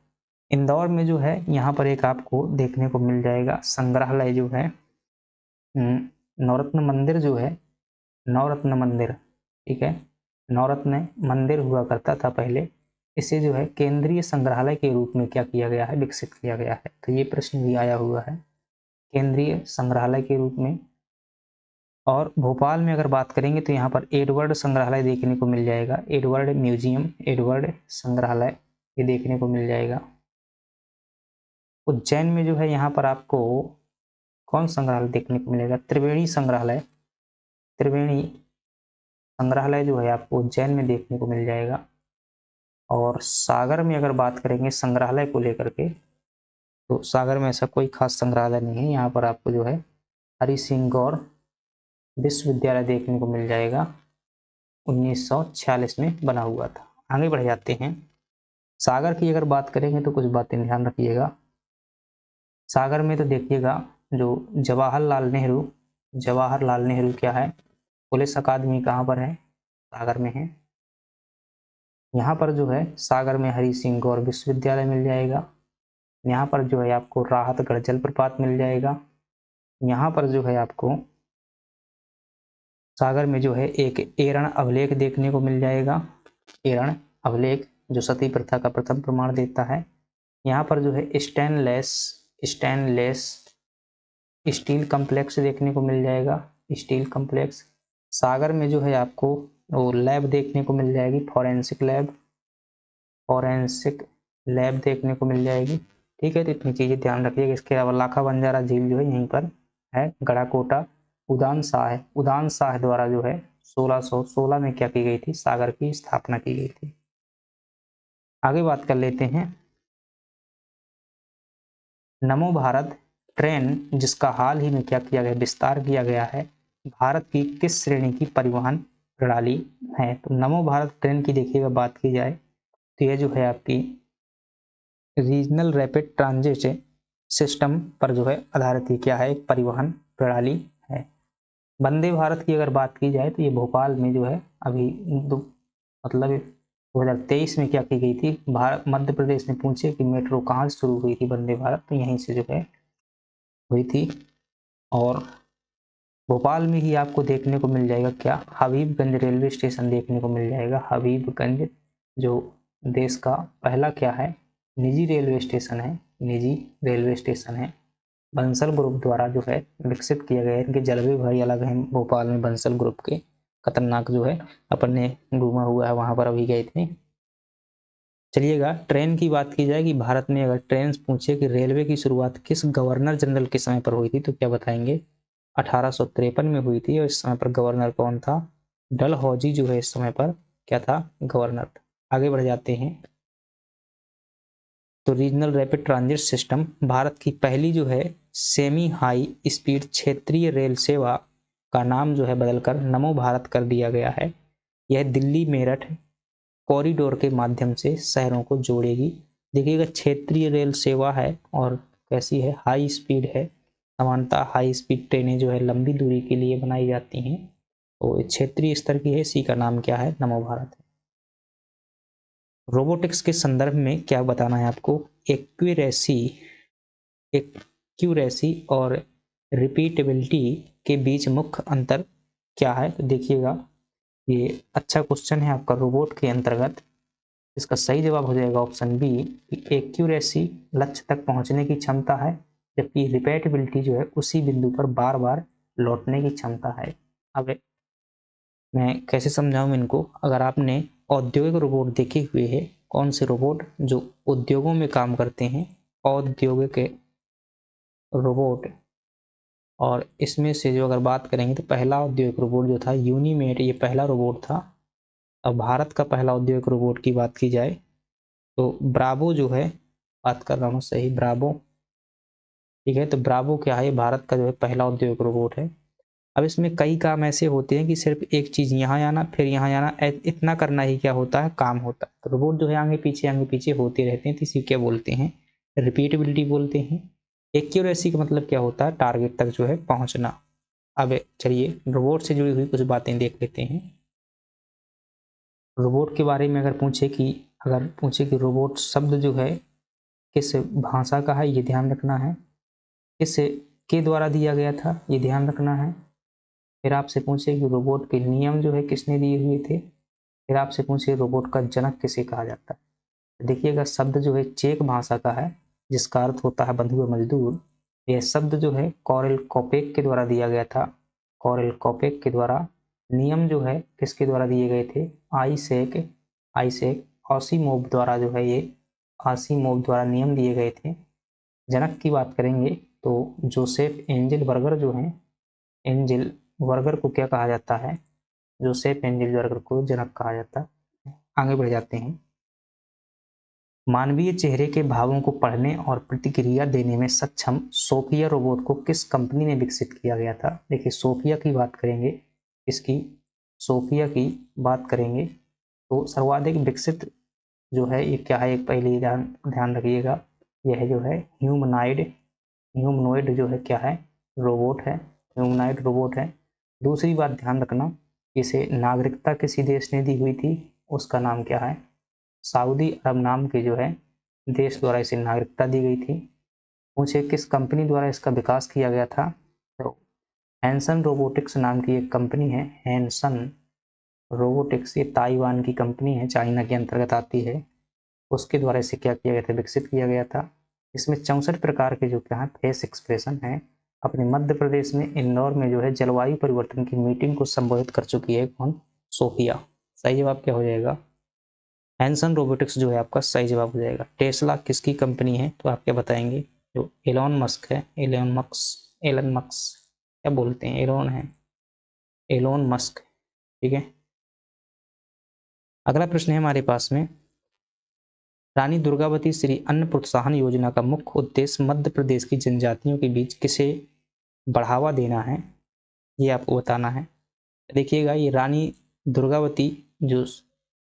इंदौर में जो है यहाँ पर एक आपको देखने को मिल जाएगा संग्रहालय जो है नवरत्न मंदिर जो है, नवरत्न मंदिर, ठीक है, नवरत्न मंदिर हुआ करता था पहले, इसे जो है केंद्रीय संग्रहालय के रूप में क्या किया गया है, विकसित किया गया है। तो ये प्रश्न भी आया हुआ है, केंद्रीय संग्रहालय के रूप में। और भोपाल में अगर बात करेंगे तो यहाँ पर एडवर्ड संग्रहालय देखने को मिल जाएगा, एडवर्ड म्यूजियम, एडवर्ड संग्रहालय ये देखने को मिल जाएगा। उज्जैन में जो है यहाँ पर आपको कौन संग्रहालय देखने को मिलेगा, त्रिवेणी संग्रहालय, त्रिवेणी संग्रहालय जो है आपको उज्जैन में देखने को मिल जाएगा। और सागर में अगर बात करेंगे संग्रहालय को लेकर के, तो सागर में ऐसा कोई खास संग्रहालय नहीं है, यहाँ पर आपको जो है हरि सिंह गौर विश्वविद्यालय देखने को मिल जाएगा, 1946 में बना हुआ था। आगे बढ़ जाते हैं। सागर की अगर बात करेंगे तो कुछ बातें ध्यान रखिएगा। सागर में तो देखिएगा जो जवाहरलाल नेहरू क्या है, पुलिस अकादमी कहाँ पर है, सागर में है। यहाँ पर जो है सागर में हरि सिंह गौर विश्वविद्यालय मिल जाएगा। यहाँ पर जो है आपको राहतगढ़ जलप्रपात मिल जाएगा। यहाँ पर जो है आपको सागर में जो है एक एरण अभिलेख देखने को मिल जाएगा, एरण अभिलेख जो सती प्रथा का प्रथम प्रमाण देता है। यहाँ पर जो है स्टेनलेस स्टील कम्प्लेक्स देखने को मिल जाएगा, स्टील कम्प्लेक्स। सागर में जो है आपको वो लैब देखने को मिल जाएगी, फोरेंसिक लैब देखने को मिल जाएगी, ठीक है। तो इतनी चीज़ें ध्यान रखिएगा। इसके अलावा लाखा बंजारा झील जो है यहीं पर है, गड़ाकोटा। उदान शाह द्वारा जो है 1616 में क्या की गई थी, सागर की स्थापना की गई थी। आगे बात कर लेते हैं। नमो भारत ट्रेन जिसका हाल ही में क्या किया गया, विस्तार किया गया है, भारत की किस श्रेणी की परिवहन प्रणाली है? तो नमो भारत ट्रेन की देखिएगा बात की जाए तो यह जो है आपकी रीजनल रैपिड ट्रांजिट सिस्टम पर जो है आधारित ही क्या है, एक परिवहन प्रणाली है। वंदे भारत की अगर बात की जाए तो ये भोपाल में जो है अभी मतलब 2023 में क्या की गई थी, मध्य प्रदेश में पूछे कि मेट्रो कहाँ से शुरू हुई थी वंदे भारत, तो यहीं से जो है हुई थी। और भोपाल में ही आपको देखने को मिल जाएगा क्या, हबीबगंज रेलवे स्टेशन देखने को मिल जाएगा। हबीबगंज जो देश का पहला क्या है, निजी रेलवे स्टेशन है, निजी रेलवे स्टेशन है। बंसल ग्रुप द्वारा जो है विकसित किया गया है। इनके जलवे भाई अलग हैं भोपाल में, बंसल ग्रुप के। खतरनाक जो है, अपन ने घूमा हुआ है वहां पर, अभी गए थे। चलिएगा, ट्रेन की बात की जाए कि भारत में अगर ट्रेन पूछे कि रेलवे की शुरुआत किस गवर्नर जनरल के समय पर हुई थी, तो क्या बताएंगे, 1853 में हुई थी। और इस समय पर गवर्नर कौन था, डलहौजी जो है इस समय पर क्या था, गवर्नर। आगे बढ़ जाते हैं। तो regional rapid transit system Bharat की पहली जो है सेमी हाई स्पीड क्षेत्रीय रेल सेवा का नाम जो है बदलकर नमो भारत कर दिया गया है। यह दिल्ली मेरठ कॉरिडोर के माध्यम से शहरों को जोड़ेगी। देखिएगा, क्षेत्रीय रेल सेवा है और कैसी है, हाई स्पीड है। सामान्यतः हाई स्पीड ट्रेनें जो है लंबी दूरी के लिए बनाई जाती हैं, तो क्षेत्रीय स्तर की है, इसी का नाम क्या है, नमो भारत है। रोबोटिक्स के संदर्भ में क्या बताना है आपको, एक्यूरेसी और रिपीटेबिलिटी के बीच मुख्य अंतर क्या है, तो देखिएगा ये अच्छा क्वेश्चन है आपका रोबोट के अंतर्गत। इसका सही जवाब हो जाएगा ऑप्शन बी, एक्यूरेसी लक्ष्य तक पहुंचने की क्षमता है, जबकि रिपीटेबिलिटी जो है उसी बिंदु पर बार बार लौटने की क्षमता है। अब मैं कैसे समझाऊं इनको, अगर आपने औद्योगिक रोबोट देखे हुए हैं, कौन से रोबोट जो उद्योगों में काम करते हैं, औद्योगिक रोबोट, और इसमें से जो अगर बात करेंगे तो पहला औद्योगिक रोबोट जो था यूनिमेट, ये पहला रोबोट था। अब भारत का पहला औद्योगिक रोबोट की बात की जाए तो ब्रावो जो है, बात कर रहा हूँ सही, ब्रावो, ठीक है। तो ब्रावो क्या है, भारत का जो है पहला औद्योगिक रोबोट है। अब इसमें कई काम ऐसे होते हैं कि सिर्फ एक चीज़ यहाँ आना फिर यहाँ आना, इतना करना ही क्या होता है, काम होता है। तो रोबोट जो है आगे पीछे होते रहते हैं, तो इसी क्या बोलते हैं, रिपीटेबिलिटी बोलते हैं। एक्यूरेसी का मतलब क्या होता है, टारगेट तक जो है पहुंचना। अब चलिए रोबोट से जुड़ी हुई कुछ बातें देख लेते हैं। रोबोट के बारे में अगर पूछे कि रोबोट शब्द जो है किस भाषा का है, ये ध्यान रखना है। किस के द्वारा दिया गया था, ये ध्यान रखना है। फिर आपसे पूछे कि रोबोट के नियम जो है किसने दिए हुए थे। फिर आपसे पूछे रोबोट का जनक किसे कहा जाता है। देखिएगा, शब्द जो है चेक भाषा का है, जिसका अर्थ होता है बंधुआ मजदूर। यह शब्द जो है कॉरेल कोपेक के द्वारा दिया गया था, कॉरेल कोपेक के द्वारा। नियम जो है किसके द्वारा दिए गए थे, आइसेक आइसेक ऑसिमोव द्वारा जो है, ये आसिमोव द्वारा नियम दिए गए थे। जनक की बात करेंगे तो जोसेफ एंजिल बर्गर जो है, एंजिल बर्गर को क्या कहा जाता है, जोसेफ एंजिल बर्गर को जनक कहा जाता है। आगे बढ़ जाते हैं। मानवीय चेहरे के भावों को पढ़ने और प्रतिक्रिया देने में सक्षम सोफिया रोबोट को किस कंपनी ने विकसित किया गया था। देखिए, सोफिया की बात करेंगे, इसकी सोफिया की बात करेंगे तो सर्वाधिक विकसित जो है ये क्या है, एक पहले ध्यान रखिएगा, यह जो है ह्यूमनॉइड जो है क्या है, रोबोट है, ह्यूमनॉइड रोबोट है। दूसरी बात ध्यान रखना, इसे नागरिकता किसी देश ने दी हुई थी, उसका नाम क्या है, सऊदी अरब नाम के जो है देश द्वारा इसे नागरिकता दी गई थी। पूछे किस कंपनी द्वारा इसका विकास किया गया था, तो हैंसन रोबोटिक्स नाम की एक कंपनी है, हैंसन रोबोटिक्स, ये ताइवान की कंपनी है, चाइना के अंतर्गत आती है। उसके द्वारा इसे क्या किया गया था, विकसित किया गया था। इसमें 64 प्रकार के जो क्या है फेस एक्सप्रेशन है। अपने मध्य प्रदेश में इंदौर में जो है जलवायु परिवर्तन की मीटिंग को संबोधित कर चुकी है कौन, सोफिया। सही जवाब क्या हो जाएगा, हैंसन रोबोटिक्स जो है आपका सही जवाब हो जाएगा। टेस्ला किसकी कंपनी है, तो आप क्या बताएंगे, जो एलोन मस्क है, एलन मस्क क्या बोलते हैं, एलोन है, एलोन मस्क, ठीक है। अगला प्रश्न है हमारे पास में, रानी दुर्गावती श्री अन्न प्रोत्साहन योजना का मुख्य उद्देश्य मध्य प्रदेश की जनजातियों के बीच किसे बढ़ावा देना है, ये आपको बताना है। देखिएगा, ये रानी दुर्गावती जो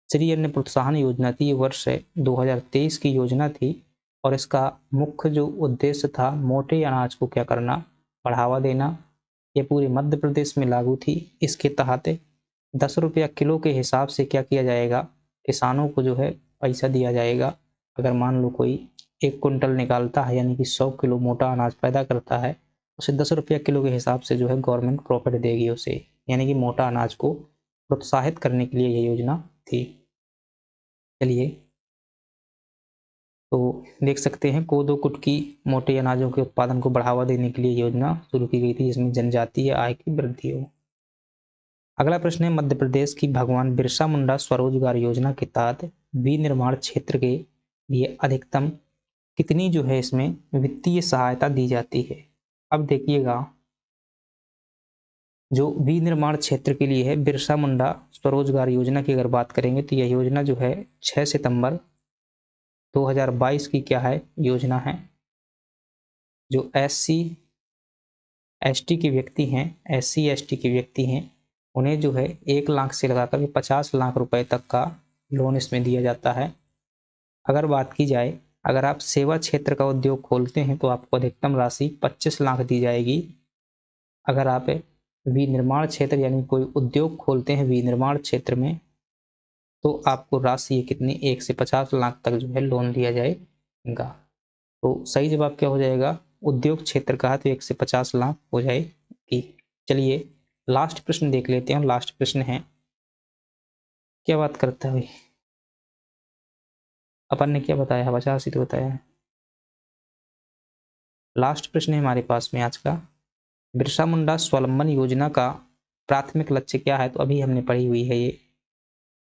श्री अन्न प्रोत्साहन योजना थी, ये वर्ष 2023 की योजना थी और इसका मुख्य जो उद्देश्य था मोटे अनाज को क्या करना, बढ़ावा देना। ये पूरे मध्य प्रदेश में लागू थी। इसके तहत 10 रुपया किलो के हिसाब से क्या किया जाएगा, किसानों को जो है पैसा दिया जाएगा। अगर मान लो कोई 1 कुंटल निकालता है यानी कि 100 किलो मोटा अनाज पैदा करता है, उसे 10 रुपया किलो के हिसाब से जो है गवर्नमेंट प्रॉफिट देगी उसे, यानी कि मोटा अनाज को प्रोत्साहित करने के लिए ये योजना थी। चलिए, तो देख सकते हैं कोदो कुटकी मोटे अनाजों के उत्पादन को बढ़ावा देने के लिए योजना शुरू की गई थी, जिसमें जनजातीय आय की वृद्धि हो। अगला प्रश्न है, मध्य प्रदेश की भगवान बिरसा मुंडा स्वरोजगार योजना के तहत विनिर्माण क्षेत्र के लिए अधिकतम कितनी जो है इसमें वित्तीय सहायता दी जाती है। अब देखिएगा, जो विनिर्माण क्षेत्र के लिए है बिरसा मुंडा स्वरोजगार योजना की अगर बात करेंगे तो यह योजना जो है 6 सितंबर 2022 की क्या है योजना है। जो SC/ST के व्यक्ति हैं, SC/ST के व्यक्ति हैं, उन्हें जो है 1 लाख से लगाकर 50 लाख रुपए तक का लोन इसमें दिया जाता है। अगर बात की जाए, अगर आप सेवा क्षेत्र का उद्योग खोलते हैं तो आपको अधिकतम राशि 25 लाख दी जाएगी। अगर आप विनिर्माण क्षेत्र यानी कोई उद्योग खोलते हैं विनिर्माण क्षेत्र में तो आपको राशि कितनी 1 से 50 लाख तक जो है लोन दिया जाएगा। तो सही जवाब क्या हो जाएगा, उद्योग क्षेत्र का है तो 1 से 50 लाख हो जाएगी। चलिए लास्ट प्रश्न देख लेते हैं। लास्ट प्रश्न है, क्या बात करता है भाई, अपन ने क्या बताया, 50 ही तो बताया है। लास्ट प्रश्न है हमारे पास में आज का, बिरसा मुंडा स्वावलंबन योजना का प्राथमिक लक्ष्य क्या है। तो अभी हमने पढ़ी हुई है, ये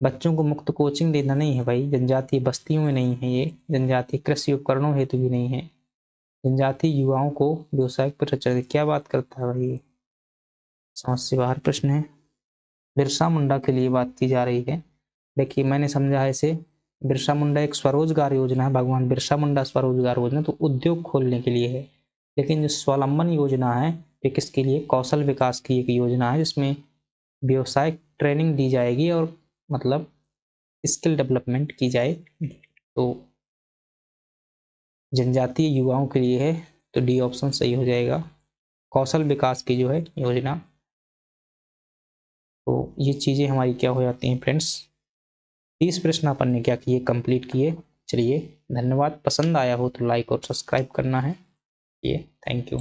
बच्चों को मुफ्त कोचिंग देना नहीं है भाई, जनजातीय बस्तियों में नहीं है, ये जनजातीय कृषि उपकरणों हेतु भी नहीं है, जनजातीय युवाओं को व्यवसायिक प्रशिक्षण। क्या बात करता है भाई, समझ से बाहर प्रश्न है। बिरसा मुंडा के लिए बात की जा रही है। देखिए मैंने समझा है इसे, बिरसा मुंडा एक स्वरोजगार योजना है, भगवान बिरसा मुंडा स्वरोजगार योजना तो उद्योग खोलने के लिए है। लेकिन जो स्वावलंबन योजना है ये किसके लिए, कौशल विकास की एक योजना है जिसमें व्यवसायिक ट्रेनिंग दी जाएगी और मतलब स्किल डेवलपमेंट की जाएगी। तो जनजातीय युवाओं के लिए है तो डी ऑप्शन सही हो जाएगा, कौशल विकास की जो है योजना। तो ये चीज़ें हमारी क्या हो जाती हैं फ्रेंड्स, 30 प्रश्न अपन ने क्या किए, कंप्लीट किए। चलिए धन्यवाद, पसंद आया हो तो लाइक और सब्सक्राइब करना है। ये थैंक यू।